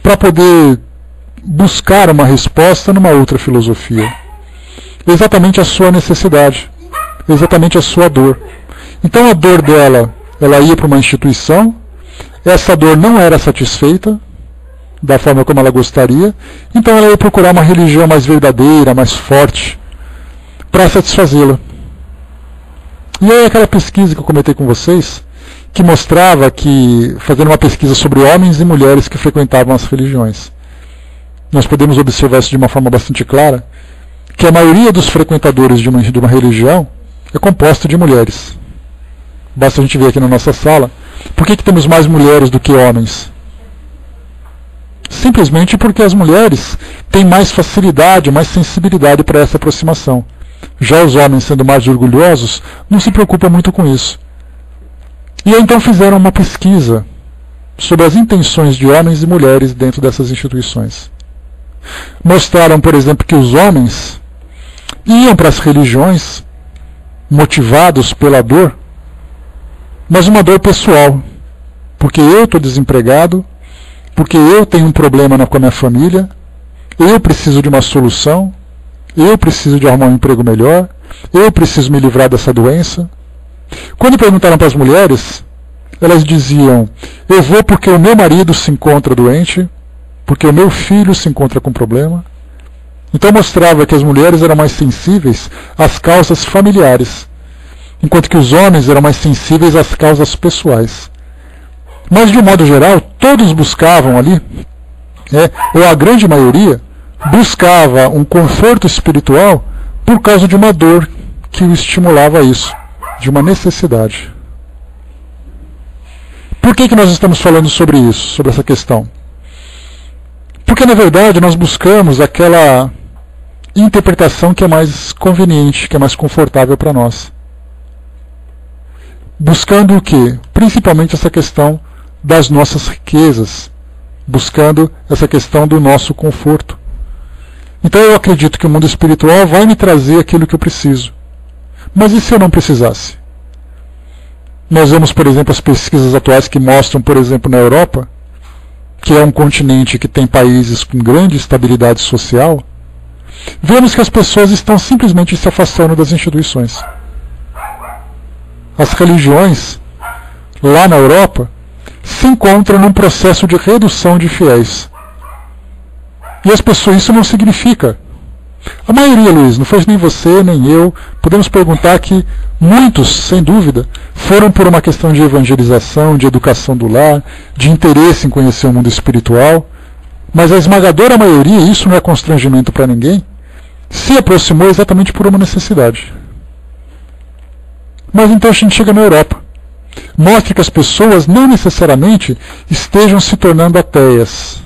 para poder buscar uma resposta numa outra filosofia? Exatamente a sua necessidade, exatamente a sua dor. Então a dor dela, ela ia para uma instituição, essa dor não era satisfeita da forma como ela gostaria, então ela ia procurar uma religião mais verdadeira, mais forte, para satisfazê-la. E aí aquela pesquisa que eu comentei com vocês, que mostrava que, fazendo uma pesquisa sobre homens e mulheres que frequentavam as religiões, nós podemos observar isso de uma forma bastante clara, que a maioria dos frequentadores de uma religião é composta de mulheres. Basta a gente ver aqui na nossa sala, por que temos mais mulheres do que homens? Simplesmente porque as mulheres têm mais facilidade, mais sensibilidade para essa aproximação. Já os homens, sendo mais orgulhosos, não se preocupam muito com isso. E aí, então fizeram uma pesquisa sobre as intenções de homens e mulheres dentro dessas instituições. Mostraram, por exemplo, que os homens iam para as religiões motivados pela dor, mas uma dor pessoal, porque eu estou desempregado, porque eu tenho um problema com a minha família, eu preciso de uma solução, eu preciso de arrumar um emprego melhor, eu preciso me livrar dessa doença. Quando perguntaram para as mulheres, elas diziam, eu vou porque o meu marido se encontra doente, porque o meu filho se encontra com problema. Então mostrava que as mulheres eram mais sensíveis às causas familiares, enquanto que os homens eram mais sensíveis às causas pessoais. Mas, de um modo geral, todos buscavam ali, ou a grande maioria, buscava um conforto espiritual por causa de uma dor que o estimulava a isso, de uma necessidade. Por que nós estamos falando sobre isso, sobre essa questão? Porque, na verdade, nós buscamos aquela interpretação que é mais conveniente, que é mais confortável para nós. Buscando o quê? Principalmente essa questão das nossas riquezas, buscando essa questão do nosso conforto. Então eu acredito que o mundo espiritual vai me trazer aquilo que eu preciso. Mas e se eu não precisasse? Nós vemos, por exemplo, as pesquisas atuais que mostram, por exemplo, na Europa, que é um continente que tem países com grande estabilidade social, vemos que as pessoas estão simplesmente se afastando das instituições. As religiões, lá na Europa, se encontram num processo de redução de fiéis. E as pessoas, isso não significa. A maioria, Luiz, não foi nem você, nem eu, podemos perguntar que muitos, sem dúvida, foram por uma questão de evangelização, de educação do lar, de interesse em conhecer o mundo espiritual, mas a esmagadora maioria, e isso não é constrangimento para ninguém, se aproximou exatamente por uma necessidade. Mas então a gente chega na Europa. Mostra que as pessoas não necessariamente estejam se tornando ateias.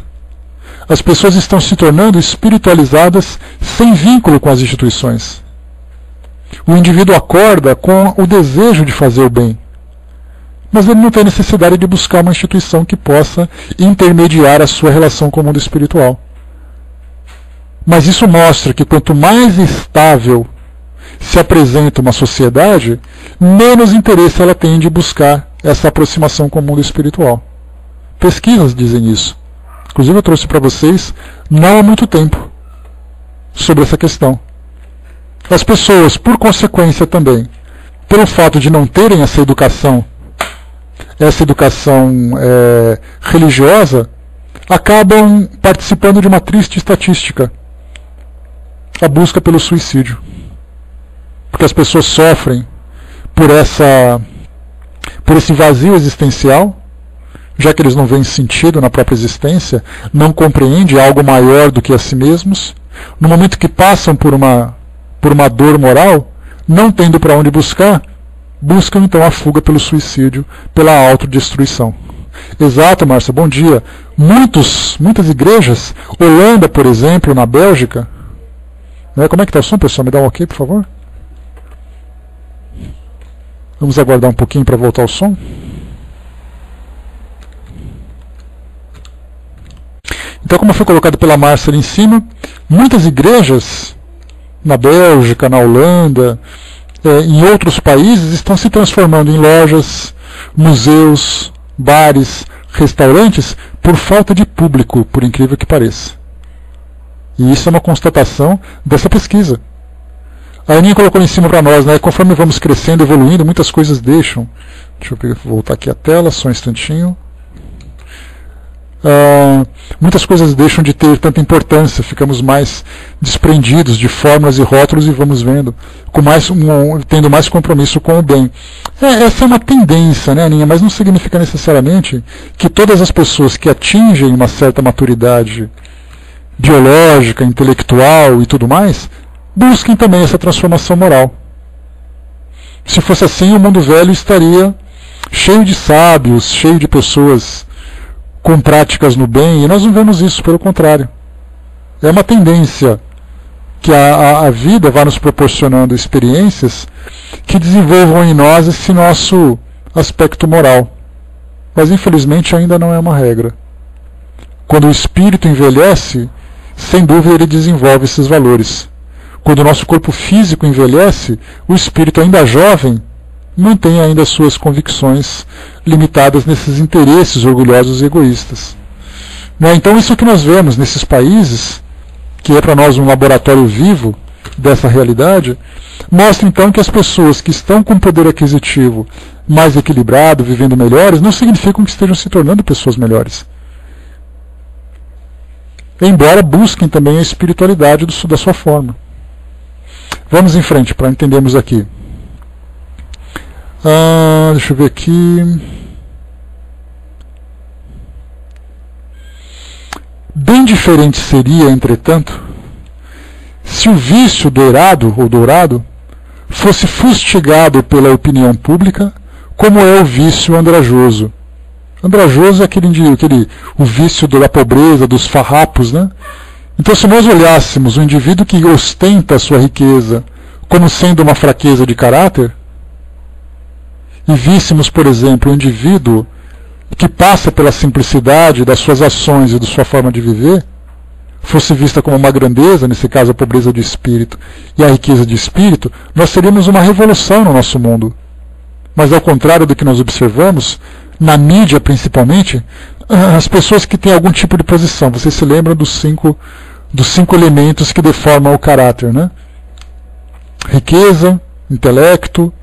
As pessoas estão se tornando espiritualizadas sem vínculo com as instituições. O indivíduo acorda com o desejo de fazer o bem, mas ele não tem necessidade de buscar uma instituição que possa intermediar a sua relação com o mundo espiritual. Mas isso mostra que quanto mais estável se apresenta uma sociedade, menos interesse ela tem de buscar essa aproximação com o mundo espiritual. Pesquisas dizem isso. Inclusive eu trouxe para vocês, não há muito tempo, sobre essa questão. As pessoas, por consequência também, pelo fato de não terem essa educação religiosa, acabam participando de uma triste estatística, a busca pelo suicídio. Porque as pessoas sofrem por esse vazio existencial, já que eles não veem sentido na própria existência, não compreendem algo maior do que a si mesmos. No momento que passam por uma dor moral, não tendo para onde buscar, buscam então a fuga pelo suicídio, pela autodestruição. Exato, Márcia, bom dia. Muitas igrejas, Holanda, por exemplo, na Bélgica, né, como é que está o som, pessoal? Me dá um ok, por favor? Vamos aguardar um pouquinho para voltar ao som. Então, como foi colocado pela Márcia ali em cima, muitas igrejas na Bélgica, na Holanda, em outros países, estão se transformando em lojas, museus, bares, restaurantes, por falta de público, por incrível que pareça. E isso é uma constatação dessa pesquisa. A Aninha colocou em cima para nós, né? Conforme vamos crescendo, evoluindo, muitas coisas deixam. Deixa eu voltar aqui a tela, só um instantinho. Muitas coisas deixam de ter tanta importância, ficamos mais desprendidos de fórmulas e rótulos e vamos vendo, tendo mais compromisso com o bem. Essa é uma tendência, né, Aninha? Mas não significa necessariamente que todas as pessoas que atingem uma certa maturidade biológica, intelectual e tudo mais, busquem também essa transformação moral. Se fosse assim, o mundo velho estaria cheio de sábios, cheio de pessoas com práticas no bem, e nós não vemos isso, pelo contrário. É uma tendência que a vida vai nos proporcionando experiências que desenvolvam em nós esse nosso aspecto moral. Mas infelizmente ainda não é uma regra. Quando o espírito envelhece, sem dúvida ele desenvolve esses valores. Quando o nosso corpo físico envelhece, o espírito ainda jovem mantém ainda suas convicções limitadas nesses interesses orgulhosos e egoístas. Então isso que nós vemos nesses países, que é para nós um laboratório vivo dessa realidade, mostra então que as pessoas que estão com poder aquisitivo mais equilibrado, vivendo melhores, não significam que estejam se tornando pessoas melhores. Embora busquem também a espiritualidade da sua forma. Vamos em frente para entendermos aqui. Deixa eu ver aqui. Bem diferente seria, entretanto, se o vício dourado fosse fustigado pela opinião pública, como é o vício andrajoso. Andrajoso é o vício da pobreza, dos farrapos, né? Então, se nós olhássemos o indivíduo que ostenta a sua riqueza como sendo uma fraqueza de caráter, e víssemos, por exemplo, o indivíduo que passa pela simplicidade das suas ações e da sua forma de viver, fosse vista como uma grandeza, nesse caso a pobreza de espírito e a riqueza de espírito, nós teríamos uma revolução no nosso mundo. Mas ao contrário do que nós observamos, na mídia principalmente, as pessoas que têm algum tipo de posição, vocês se lembram dos cinco elementos que deformam o caráter, né? Riqueza, intelecto,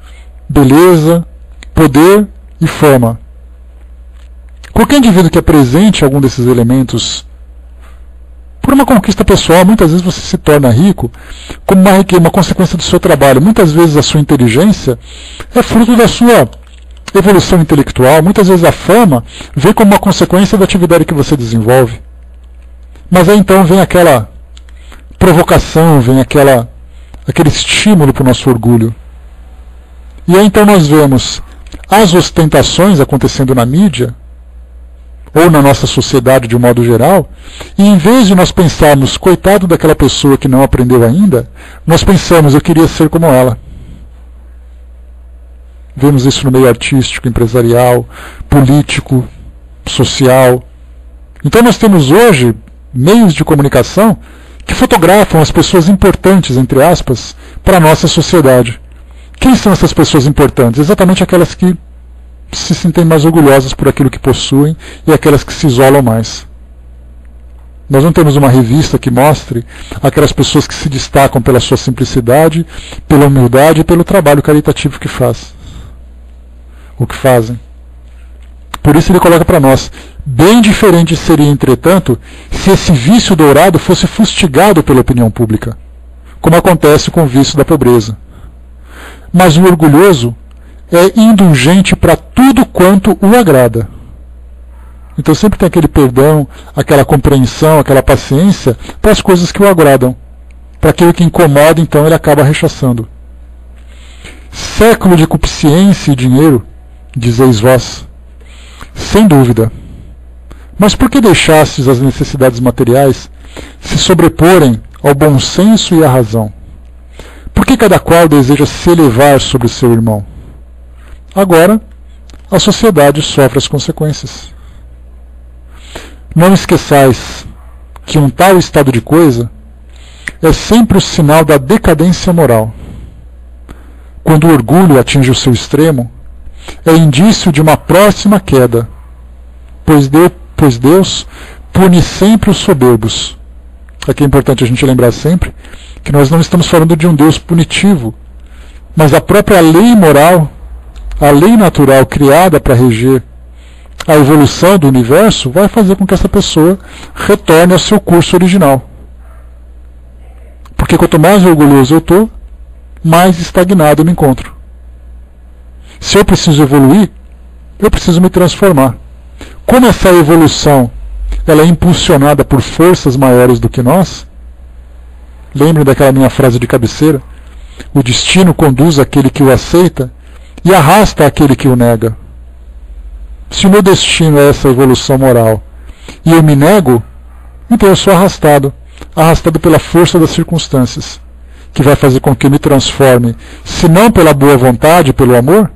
beleza, poder e fama. Qualquer indivíduo que apresente algum desses elementos por uma conquista pessoal, muitas vezes você se torna rico como uma consequência do seu trabalho. Muitas vezes a sua inteligência é fruto da sua evolução intelectual. Muitas vezes a fama vem como uma consequência da atividade que você desenvolve. Mas aí então vem aquela provocação, vem aquele estímulo para o nosso orgulho. E aí então nós vemos as ostentações acontecendo na mídia, ou na nossa sociedade de um modo geral, e em vez de nós pensarmos, coitado daquela pessoa que não aprendeu ainda, nós pensamos, eu queria ser como ela. Vemos isso no meio artístico, empresarial, político, social. Então nós temos hoje meios de comunicação que fotografam as pessoas importantes, entre aspas, para a nossa sociedade. Quem são essas pessoas importantes? Exatamente aquelas que se sentem mais orgulhosas por aquilo que possuem e aquelas que se isolam mais. Nós não temos uma revista que mostre aquelas pessoas que se destacam pela sua simplicidade, pela humildade e pelo trabalho caritativo que fazem. Por isso ele coloca para nós: bem diferente seria, entretanto, se esse vício dourado fosse fustigado pela opinião pública, como acontece com o vício da pobreza. Mas o orgulhoso é indulgente para tudo quanto o agrada. Então sempre tem aquele perdão, aquela compreensão, aquela paciência para as coisas que o agradam. Para aquilo que incomoda, então ele acaba rechaçando. Século de cupiscência e dinheiro, dizeis vós. Sem dúvida. Mas por que deixastes as necessidades materiais se sobreporem ao bom senso e à razão? Por que cada qual deseja se elevar sobre o seu irmão? Agora, a sociedade sofre as consequências. Não esqueçais que um tal estado de coisa é sempre o sinal da decadência moral. Quando o orgulho atinge o seu extremo, é indício de uma próxima queda, pois Deus pune sempre os soberbos. Aqui é importante a gente lembrar sempre que nós não estamos falando de um Deus punitivo, mas a própria lei moral, a lei natural criada para reger a evolução do universo, vai fazer com que essa pessoa retorne ao seu curso original. Porque quanto mais orgulhoso eu estou, mais estagnado eu me encontro. Se eu preciso evoluir, eu preciso me transformar. Como essa evolução ela é impulsionada por forças maiores do que nós, lembrem daquela minha frase de cabeceira: o destino conduz aquele que o aceita e arrasta aquele que o nega. Se o meu destino é essa evolução moral e eu me nego, então eu sou arrastado pela força das circunstâncias, que vai fazer com que eu me transforme, se não pela boa vontade, pelo amor,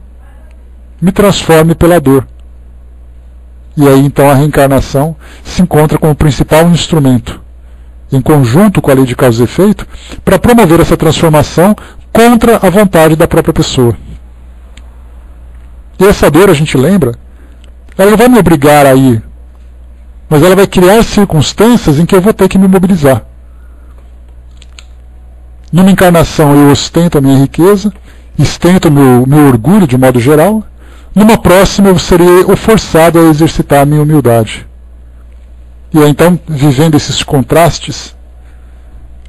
me transforme pela dor. E aí então a reencarnação se encontra como principal instrumento, em conjunto com a lei de causa e efeito, para promover essa transformação contra a vontade da própria pessoa. E essa dor, a gente lembra, ela não vai me obrigar a ir, mas ela vai criar circunstâncias em que eu vou ter que me mobilizar. Numa encarnação eu ostento a minha riqueza, ostento o meu orgulho de modo geral. Numa próxima eu serei forçado a exercitar a minha humildade. E aí, então, vivendo esses contrastes,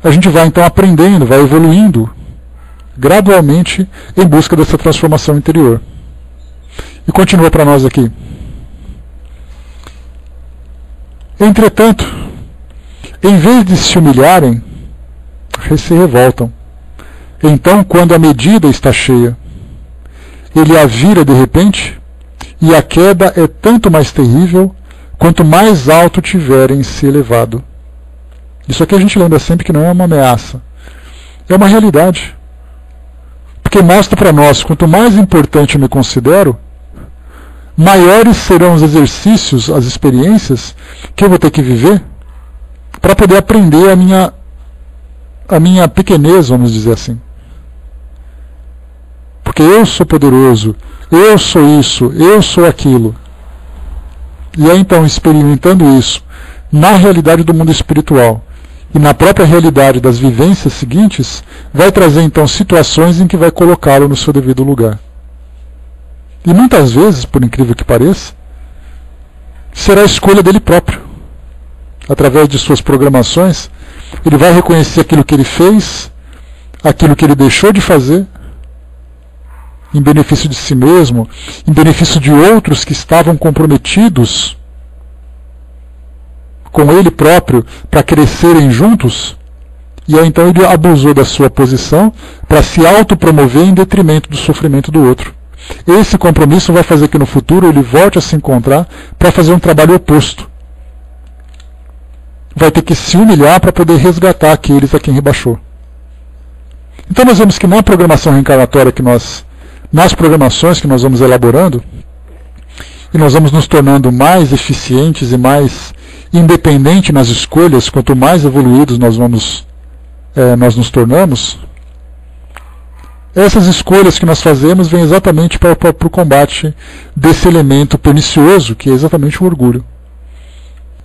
a gente vai então aprendendo, vai evoluindo gradualmente em busca dessa transformação interior. E continua para nós aqui. Entretanto, em vez de se humilharem, se revoltam. Então, quando a medida está cheia, ele a vira de repente, e a queda é tanto mais terrível quanto mais alto tiverem se elevado. Isso aqui a gente lembra sempre que não é uma ameaça, é uma realidade. Porque mostra para nós, quanto mais importante eu me considero, maiores serão os exercícios, as experiências que eu vou ter que viver para poder aprender a minha pequenez, vamos dizer assim. Porque eu sou poderoso, eu sou isso, eu sou aquilo. E é então experimentando isso na realidade do mundo espiritual e na própria realidade das vivências seguintes, vai trazer então situações em que vai colocá-lo no seu devido lugar. E muitas vezes, por incrível que pareça, será a escolha dele próprio. Através de suas programações, ele vai reconhecer aquilo que ele fez, aquilo que ele deixou de fazer, em benefício de si mesmo, em benefício de outros que estavam comprometidos com ele próprio para crescerem juntos, e aí então ele abusou da sua posição para se autopromover em detrimento do sofrimento do outro. Esse compromisso vai fazer que no futuro ele volte a se encontrar para fazer um trabalho oposto. Vai ter que se humilhar para poder resgatar aqueles a quem rebaixou. Então nós vemos que na programação reencarnatória que nós nas programações que nós vamos elaborando, e nós vamos nos tornando mais eficientes e mais independentes nas escolhas, quanto mais evoluídos nós nos tornamos. Essas escolhas que nós fazemos vêm exatamente para o combate desse elemento pernicioso, que é exatamente o orgulho.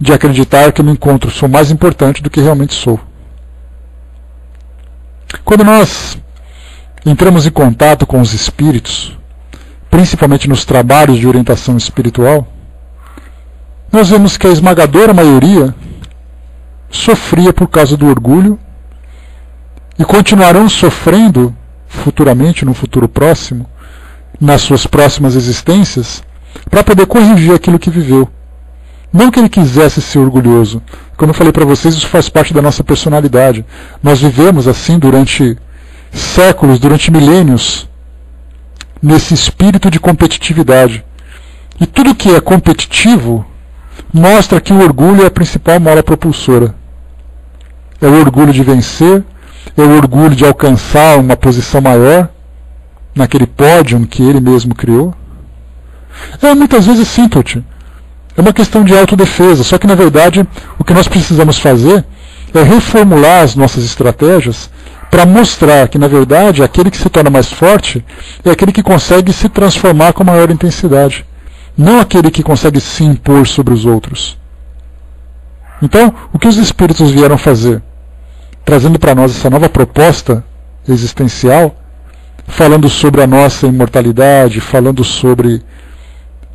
De acreditar que eu me encontro, sou mais importante do que realmente sou. Quando nós entramos em contato com os espíritos, principalmente nos trabalhos de orientação espiritual, nós vemos que a esmagadora maioria sofria por causa do orgulho e continuarão sofrendo futuramente, no futuro próximo, nas suas próximas existências, para poder corrigir aquilo que viveu. Não que ele quisesse ser orgulhoso. Como eu falei para vocês, isso faz parte da nossa personalidade. Nós vivemos assim durante séculos, durante milênios, nesse espírito de competitividade. E tudo que é competitivo mostra que o orgulho é a principal mola propulsora. É o orgulho de vencer, é o orgulho de alcançar uma posição maior naquele pódio que ele mesmo criou. É muitas vezes simples. É uma questão de autodefesa, só que na verdade o que nós precisamos fazer é reformular as nossas estratégias para mostrar que na verdade aquele que se torna mais forte é aquele que consegue se transformar com maior intensidade, não aquele que consegue se impor sobre os outros. Então, o que os espíritos vieram fazer? Trazendo para nós essa nova proposta existencial, falando sobre a nossa imortalidade, falando sobre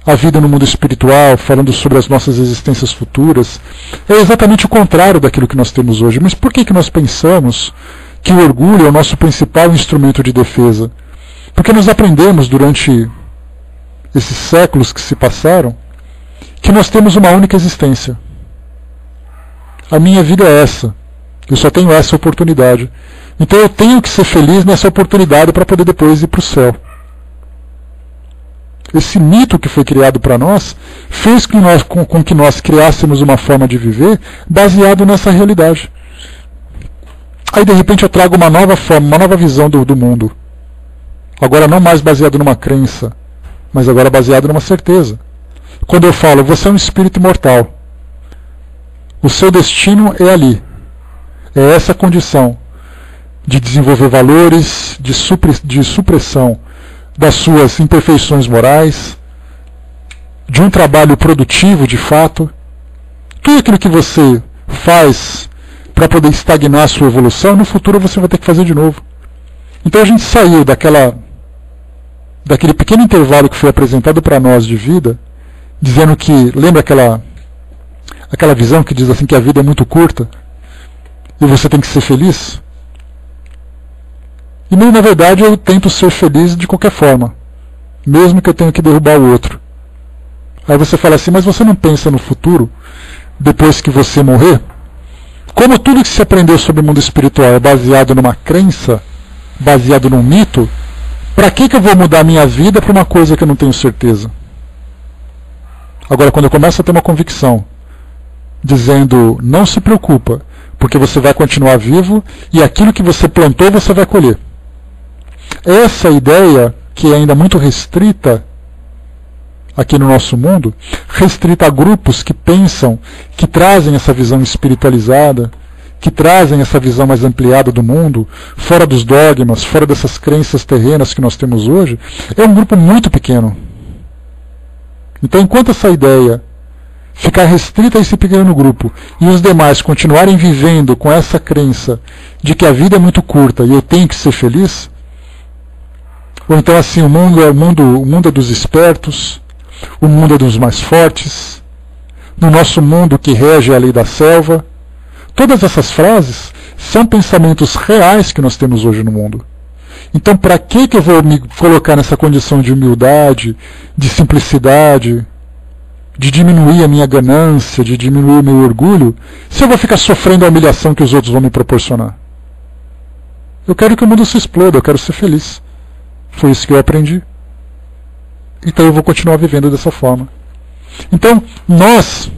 a vida no mundo espiritual, falando sobre as nossas existências futuras, é exatamente o contrário daquilo que nós temos hoje. Mas por que nós pensamos que o orgulho é o nosso principal instrumento de defesa? Porque nós aprendemos durante esses séculos que se passaram que nós temos uma única existência. A minha vida é essa. Eu só tenho essa oportunidade. Então eu tenho que ser feliz nessa oportunidade para poder depois ir para o céu. Esse mito que foi criado para nós fez com que nós criássemos uma forma de viver baseado nessa realidade. Aí de repente eu trago uma nova forma, uma nova visão do mundo. Agora não mais baseado numa crença, mas agora baseado numa certeza. Quando eu falo, você é um espírito imortal. O seu destino é ali. É essa condição de desenvolver valores, de supressão das suas imperfeições morais, de um trabalho produtivo de fato. Tudo aquilo que você faz para poder estagnar a sua evolução, no futuro você vai ter que fazer de novo. Então a gente saiu daquele pequeno intervalo que foi apresentado para nós de vida, dizendo que, lembra aquela visão que diz assim que a vida é muito curta e você tem que ser feliz? E na verdade eu tento ser feliz de qualquer forma, mesmo que eu tenha que derrubar o outro. Aí você fala assim, mas você não pensa no futuro, depois que você morrer? Como tudo que se aprendeu sobre o mundo espiritual é baseado numa crença, baseado num mito, para que eu vou mudar a minha vida para uma coisa que eu não tenho certeza? Agora, quando eu começo a ter uma convicção, dizendo, não se preocupa, porque você vai continuar vivo e aquilo que você plantou você vai colher. Essa ideia, que é ainda muito restrita aqui no nosso mundo, restrita a grupos que pensam, que trazem essa visão espiritualizada, que trazem essa visão mais ampliada do mundo, fora dos dogmas, fora dessas crenças terrenas que nós temos hoje, é um grupo muito pequeno. Então, enquanto essa ideia ficar restrita a esse pequeno grupo e os demais continuarem vivendo com essa crença de que a vida é muito curta e eu tenho que ser feliz, ou então assim, o mundo é dos espertos, o mundo é dos mais fortes, no nosso mundo que rege a lei da selva, todas essas frases são pensamentos reais que nós temos hoje no mundo. Então, para que eu vou me colocar nessa condição de humildade, de simplicidade, de diminuir a minha ganância, de diminuir o meu orgulho, se eu vou ficar sofrendo a humilhação que os outros vão me proporcionar? Eu quero que o mundo se exploda, eu quero ser feliz. Foi isso que eu aprendi. Então eu vou continuar vivendo dessa forma. Então, nós,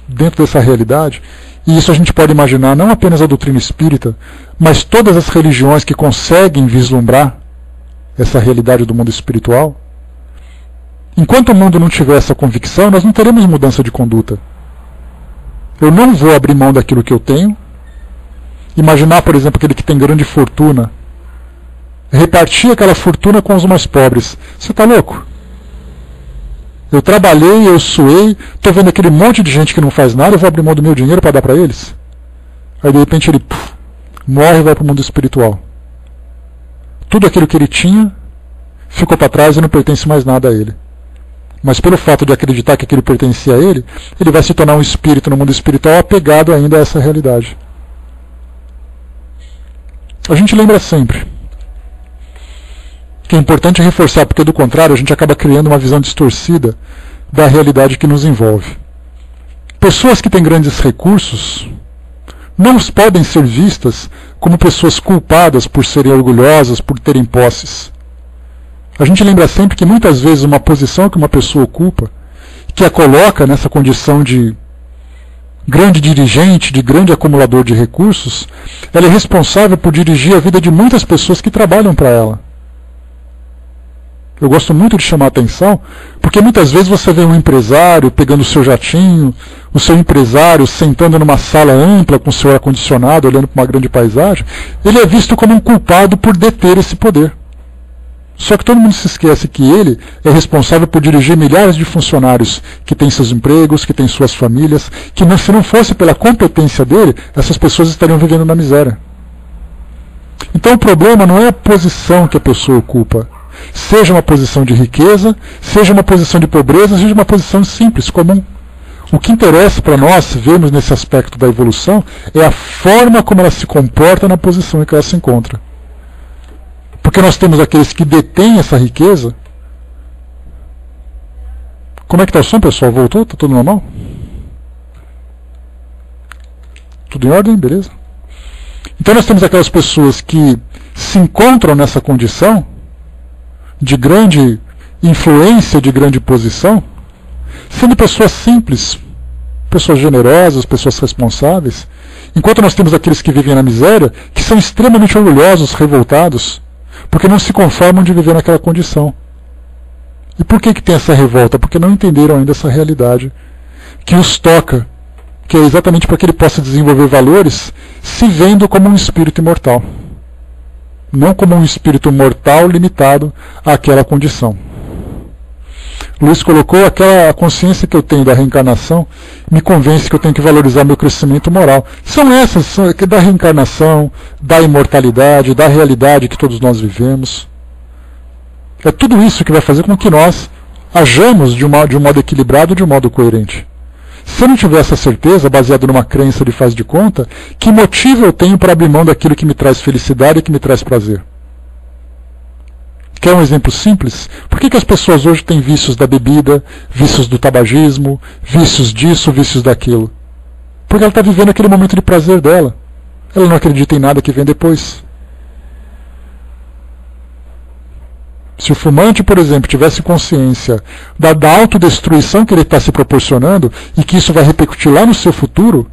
dentro dessa realidade, e isso a gente pode imaginar não apenas a doutrina espírita, mas todas as religiões que conseguem vislumbrar essa realidade do mundo espiritual, enquanto o mundo não tiver essa convicção, nós não teremos mudança de conduta. Eu não vou abrir mão daquilo que eu tenho. Imaginar, por exemplo, aquele que tem grande fortuna, repartir aquela fortuna com os mais pobres. Você está louco? Eu trabalhei, eu suei, estou vendo aquele monte de gente que não faz nada, eu vou abrir mão do meu dinheiro para dar para eles? Aí de repente ele morre e vai para o mundo espiritual. Tudo aquilo que ele tinha ficou para trás e não pertence mais nada a ele. Mas pelo fato de acreditar que aquilo pertencia a ele, ele vai se tornar um espírito no mundo espiritual apegado ainda a essa realidade. A gente lembra sempre que é importante reforçar, porque do contrário a gente acaba criando uma visão distorcida da realidade que nos envolve. Pessoas que têm grandes recursos não podem ser vistas como pessoas culpadas por serem orgulhosas, por terem posses. A gente lembra sempre que muitas vezes uma posição que uma pessoa ocupa, que a coloca nessa condição de grande dirigente, de grande acumulador de recursos, ela é responsável por dirigir a vida de muitas pessoas que trabalham para ela. Eu gosto muito de chamar a atenção, porque muitas vezes você vê um empresário pegando o seu jatinho, o seu empresário sentando numa sala ampla com o seu ar-condicionado, olhando para uma grande paisagem, ele é visto como um culpado por deter esse poder. Só que todo mundo se esquece que ele é responsável por dirigir milhares de funcionários que têm seus empregos, que têm suas famílias, que se não fosse pela competência dele, essas pessoas estariam vivendo na miséria. Então o problema não é a posição que a pessoa ocupa, seja uma posição de riqueza, seja uma posição de pobreza, seja uma posição simples, comum. O que interessa para nós vermos nesse aspecto da evolução é a forma como ela se comporta na posição em que ela se encontra. Porque nós temos aqueles que detêm essa riqueza. Como é que está o som, pessoal? Voltou? Está tudo normal? Tudo em ordem? Beleza? Então nós temos aquelas pessoas que se encontram nessa condição de grande influência, de grande posição, sendo pessoas simples, pessoas generosas, pessoas responsáveis, enquanto nós temos aqueles que vivem na miséria, que são extremamente orgulhosos, revoltados, porque não se conformam de viver naquela condição. E por que tem essa revolta? Porque não entenderam ainda essa realidade que os toca, que é exatamente para que ele possa desenvolver valores, se vendo como um espírito imortal. Não como um espírito mortal limitado àquela condição. Luiz colocou aquela consciência que eu tenho da reencarnação, me convence que eu tenho que valorizar meu crescimento moral. São essas, da reencarnação, da imortalidade, da realidade que todos nós vivemos. É tudo isso que vai fazer com que nós ajamos de um modo equilibrado, de um modo coerente. Se eu não tiver essa certeza, baseado numa crença de faz de conta, que motivo eu tenho para abrir mão daquilo que me traz felicidade e que me traz prazer? Quer um exemplo simples? Por que as pessoas hoje têm vícios da bebida, vícios do tabagismo, vícios disso, vícios daquilo? Porque ela está vivendo aquele momento de prazer dela. Ela não acredita em nada que vem depois. Se o fumante, por exemplo, tivesse consciência da autodestruição que ele está se proporcionando e que isso vai repercutir lá no seu futuro,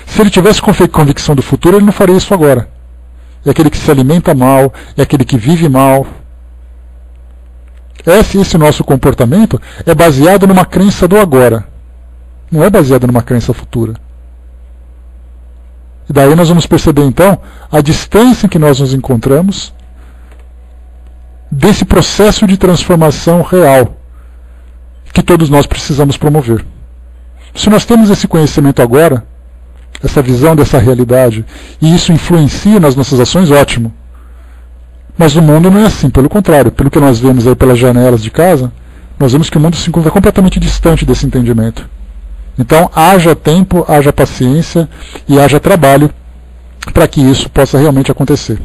se ele tivesse convicção do futuro, ele não faria isso agora. É aquele que se alimenta mal, é aquele que vive mal. Esse nosso comportamento é baseado numa crença do agora. Não é baseado numa crença futura. E daí nós vamos perceber então a distância em que nós nos encontramos desse processo de transformação real que todos nós precisamos promover. Se nós temos esse conhecimento agora, essa visão dessa realidade, e isso influencia nas nossas ações, ótimo. Mas o mundo não é assim, pelo contrário, pelo que nós vemos aí pelas janelas de casa, nós vemos que o mundo se encontra completamente distante desse entendimento. Então, haja tempo, haja paciência e haja trabalho para que isso possa realmente acontecer.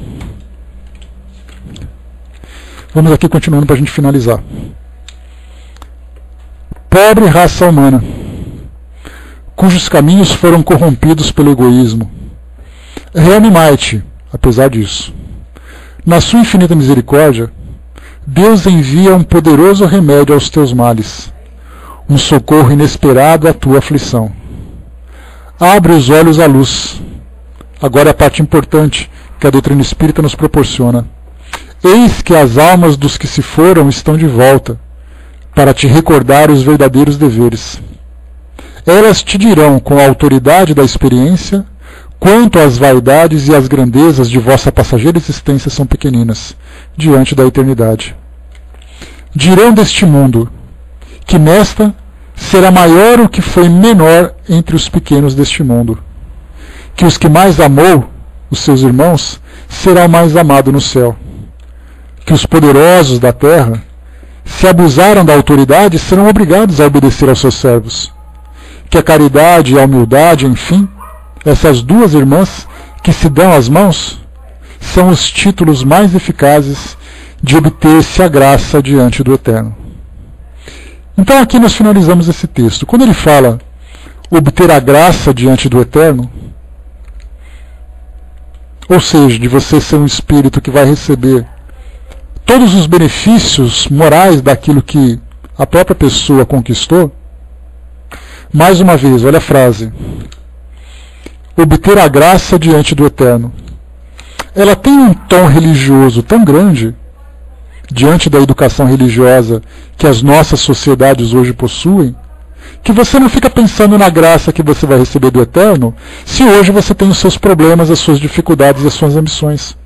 Vamos aqui continuando para a gente finalizar. Pobre raça humana, cujos caminhos foram corrompidos pelo egoísmo. Reanimai-te, apesar disso. Na sua infinita misericórdia, Deus envia um poderoso remédio aos teus males, um socorro inesperado à tua aflição. Abre os olhos à luz. Agora a parte importante que a doutrina espírita nos proporciona. Eis que as almas dos que se foram estão de volta, para te recordar os verdadeiros deveres. Elas te dirão com a autoridade da experiência quanto as vaidades e as grandezas de vossa passageira existência são pequeninas, diante da eternidade. Dirão deste mundo, que nesta será maior o que foi menor entre os pequenos deste mundo, que os que mais amou, os seus irmãos, será o mais amado no céu, que os poderosos da terra, se abusaram da autoridade, serão obrigados a obedecer aos seus servos, que a caridade e a humildade, enfim, essas duas irmãs que se dão as mãos, são os títulos mais eficazes de obter-se a graça diante do Eterno. Então aqui nós finalizamos esse texto. Quando ele fala obter a graça diante do Eterno, ou seja, de você ser um espírito que vai receber todos os benefícios morais daquilo que a própria pessoa conquistou, mais uma vez, olha a frase, obter a graça diante do Eterno. Ela tem um tom religioso tão grande, diante da educação religiosa que as nossas sociedades hoje possuem, que você não fica pensando na graça que você vai receber do Eterno, se hoje você tem os seus problemas, as suas dificuldades e as suas ambições.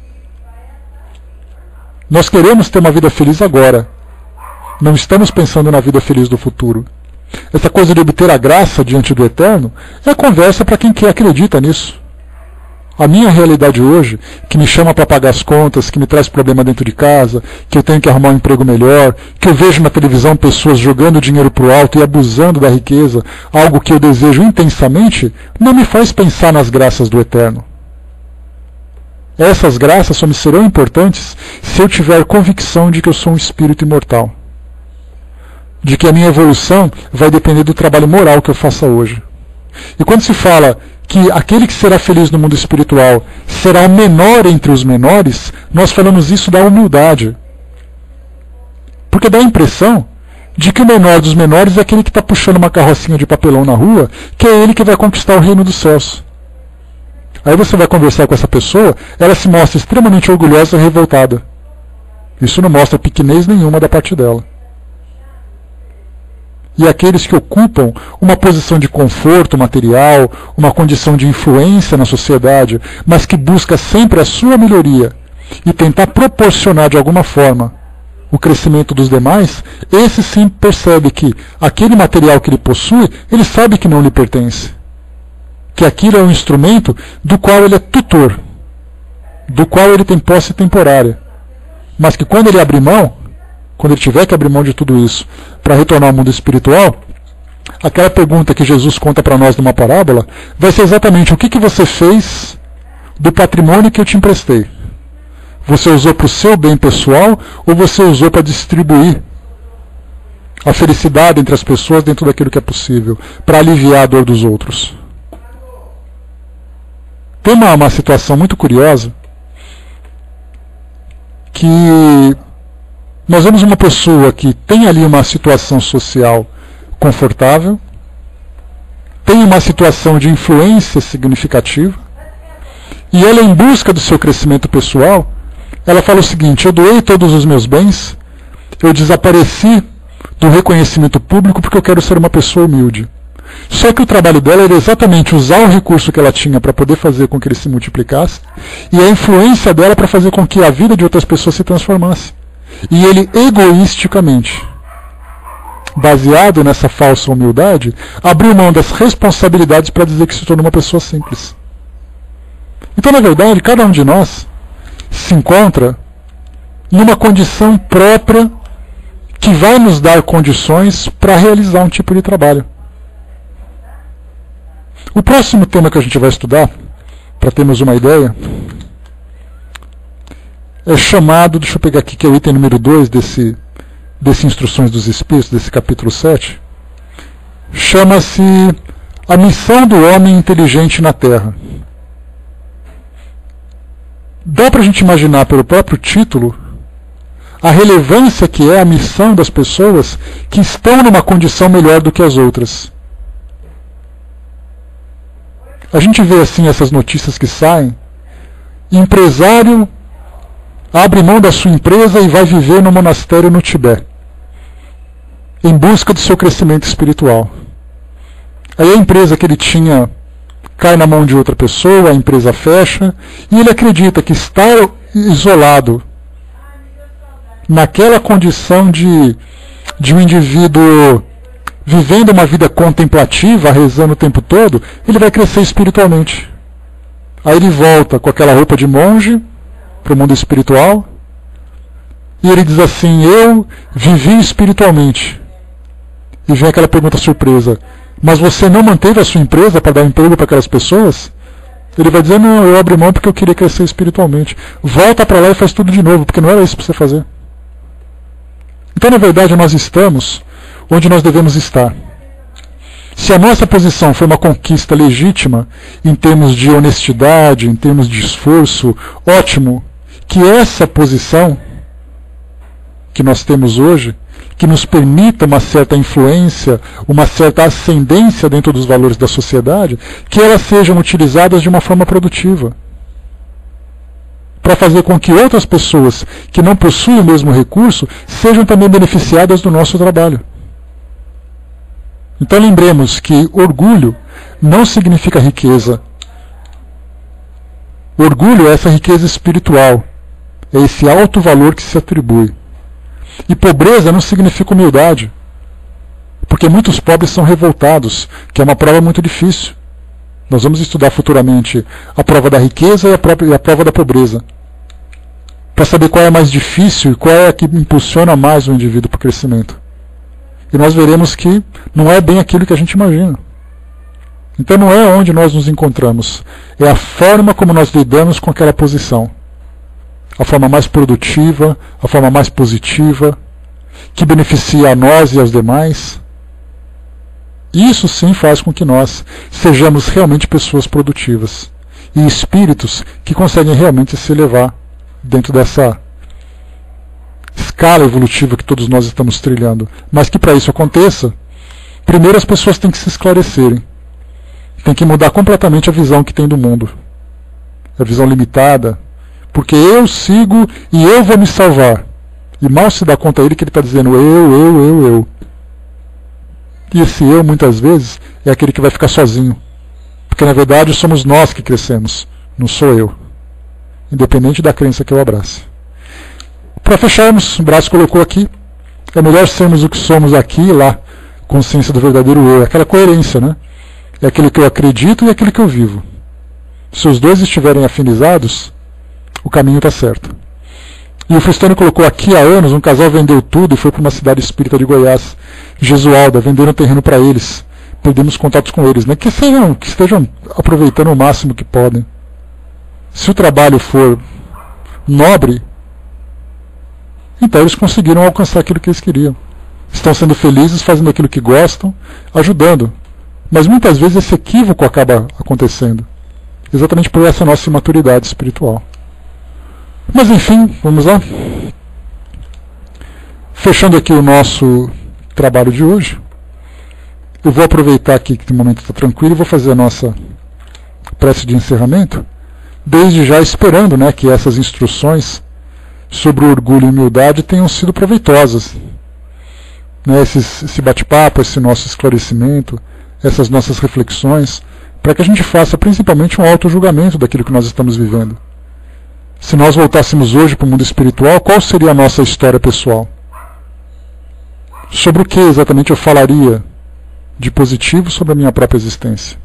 Nós queremos ter uma vida feliz agora. Não estamos pensando na vida feliz do futuro. Essa coisa de obter a graça diante do Eterno é a conversa para quem acredita nisso. A minha realidade hoje, que me chama para pagar as contas, que me traz problema dentro de casa, que eu tenho que arrumar um emprego melhor, que eu vejo na televisão pessoas jogando dinheiro para o alto e abusando da riqueza, algo que eu desejo intensamente, não me faz pensar nas graças do Eterno. Essas graças só me serão importantes se eu tiver convicção de que eu sou um espírito imortal. De que a minha evolução vai depender do trabalho moral que eu faça hoje. E quando se fala que aquele que será feliz no mundo espiritual será o menor entre os menores, nós falamos isso da humildade. Porque dá a impressão de que o menor dos menores é aquele que está puxando uma carrocinha de papelão na rua, que é ele que vai conquistar o reino dos céus. Aí você vai conversar com essa pessoa, ela se mostra extremamente orgulhosa e revoltada. Isso não mostra pequenez nenhuma da parte dela. E aqueles que ocupam uma posição de conforto material, uma condição de influência na sociedade, mas que busca sempre a sua melhoria e tentar proporcionar de alguma forma o crescimento dos demais, esse sim percebe que aquele material que ele possui, ele sabe que não lhe pertence. Que aquilo é um instrumento do qual ele é tutor, do qual ele tem posse temporária. Mas que quando ele abrir mão, quando ele tiver que abrir mão de tudo isso para retornar ao mundo espiritual, aquela pergunta que Jesus conta para nós numa parábola vai ser exatamente: o que você fez do patrimônio que eu te emprestei? Você usou para o seu bem pessoal ou você usou para distribuir a felicidade entre as pessoas dentro daquilo que é possível, para aliviar a dor dos outros? Tem uma situação muito curiosa que nós vemos uma pessoa que tem ali uma situação social confortável, tem uma situação de influência significativa, e ela, em busca do seu crescimento pessoal, ela fala o seguinte: eu doei todos os meus bens, eu desapareci do reconhecimento público porque eu quero ser uma pessoa humilde. Só que o trabalho dela era exatamente usar o recurso que ela tinha para poder fazer com que ele se multiplicasse, e a influência dela para fazer com que a vida de outras pessoas se transformasse. E ele egoisticamente, baseado nessa falsa humildade, abriu mão das responsabilidades para dizer que se tornou uma pessoa simples. Então, na verdade, cada um de nós se encontra numa condição própria que vai nos dar condições para realizar um tipo de trabalho. O próximo tema que a gente vai estudar, para termos uma ideia, é chamado, deixa eu pegar aqui, que é o item número 2 desse Instruções dos Espíritos, desse capítulo 7, chama-se A Missão do Homem Inteligente na Terra. Dá para a gente imaginar pelo próprio título a relevância que é a missão das pessoas que estão numa condição melhor do que as outras. A gente vê assim essas notícias que saem: empresário abre mão da sua empresa e vai viver no monastério no Tibete, em busca do seu crescimento espiritual. Aí a empresa que ele tinha cai na mão de outra pessoa, a empresa fecha, e ele acredita que estar isolado naquela condição de um indivíduo vivendo uma vida contemplativa, rezando o tempo todo, ele vai crescer espiritualmente. Aí ele volta com aquela roupa de monge para o mundo espiritual, e ele diz assim: eu vivi espiritualmente. E vem aquela pergunta surpresa: mas você não manteve a sua empresa para dar emprego para aquelas pessoas? Ele vai dizer: não, eu abri mão porque eu queria crescer espiritualmente. Volta para lá e faz tudo de novo, porque não era isso para você fazer. Então, na verdade, nós estamos onde nós devemos estar. Se a nossa posição foi uma conquista legítima, em termos de honestidade, em termos de esforço, ótimo, que essa posição que nós temos hoje, que nos permita uma certa influência, uma certa ascendência dentro dos valores da sociedade, que elas sejam utilizadas de uma forma produtiva, para fazer com que outras pessoas que não possuem o mesmo recurso sejam também beneficiadas do nosso trabalho. Então lembremos que orgulho não significa riqueza. Orgulho é essa riqueza espiritual, é esse alto valor que se atribui. E pobreza não significa humildade, porque muitos pobres são revoltados, que é uma prova muito difícil. Nós vamos estudar futuramente a prova da riqueza e a prova da pobreza, para saber qual é mais difícil e qual é a que impulsiona mais o indivíduo para o crescimento. E nós veremos que não é bem aquilo que a gente imagina. Então não é onde nós nos encontramos, é a forma como nós lidamos com aquela posição. A forma mais produtiva, a forma mais positiva, que beneficia a nós e aos demais. Isso sim faz com que nós sejamos realmente pessoas produtivas e espíritos que conseguem realmente se elevar dentro dessa escala evolutiva que todos nós estamos trilhando. Mas que para isso aconteça, primeiro as pessoas têm que se esclarecerem. Tem que mudar completamente a visão que tem do mundo. A visão limitada. Porque eu sigo e eu vou me salvar. E mal se dá conta ele que ele está dizendo eu. E esse eu, muitas vezes, é aquele que vai ficar sozinho. Porque na verdade somos nós que crescemos, não sou eu. Independente da crença que eu abrace. Para fecharmos, o Braz colocou aqui, é melhor sermos o que somos aqui e lá, consciência do verdadeiro eu. É aquela coerência, né? É aquilo que eu acredito e aquilo que eu vivo. Se os dois estiverem afinizados, o caminho está certo. E o Frustano colocou aqui há anos, um casal vendeu tudo e foi para uma cidade espírita de Goiás, Jesualda, venderam terreno para eles. Perdemos contatos com eles, né? Que estejam aproveitando o máximo que podem. Se o trabalho for nobre, então eles conseguiram alcançar aquilo que eles queriam. Estão sendo felizes, fazendo aquilo que gostam, ajudando. Mas muitas vezes esse equívoco acaba acontecendo, exatamente por essa nossa imaturidade espiritual. Mas enfim, vamos lá. Fechando aqui o nosso trabalho de hoje, eu vou aproveitar aqui que o momento está tranquilo e vou fazer a nossa prece de encerramento, desde já esperando, né, que essas instruções sobre o orgulho e humildade tenham sido proveitosas. Né, esse bate-papo, esse nosso esclarecimento, essas nossas reflexões, para que a gente faça principalmente um auto-julgamento daquilo que nós estamos vivendo. Se nós voltássemos hoje para o mundo espiritual, qual seria a nossa história pessoal? Sobre o que exatamente eu falaria de positivo sobre a minha própria existência?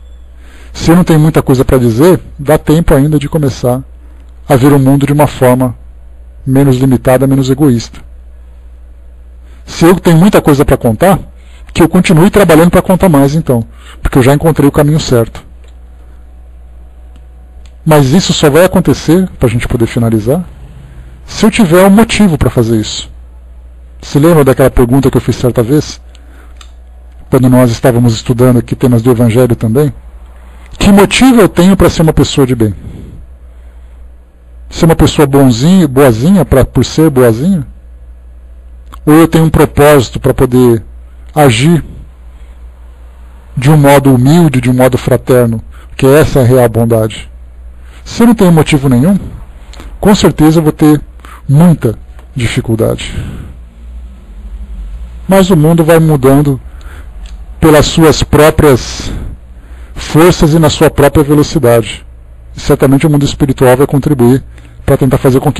Se eu não tenho muita coisa para dizer, dá tempo ainda de começar a ver o mundo de uma forma menos limitada, menos egoísta. Se eu tenho muita coisa para contar, que eu continue trabalhando para contar mais então, porque eu já encontrei o caminho certo. Mas isso só vai acontecer, para a gente poder finalizar, se eu tiver um motivo para fazer isso. Se lembra daquela pergunta que eu fiz certa vez? Quando nós estávamos estudando aqui temas do Evangelho também. Que motivo eu tenho para ser uma pessoa de bem? Ser uma pessoa boazinha por ser boazinha? Ou eu tenho um propósito para poder agir de um modo humilde, de um modo fraterno? Porque essa é a real bondade. Se eu não tenho motivo nenhum, com certeza eu vou ter muita dificuldade. Mas o mundo vai mudando pelas suas próprias forças e na sua própria velocidade. E certamente o mundo espiritual vai contribuir para tentar fazer com que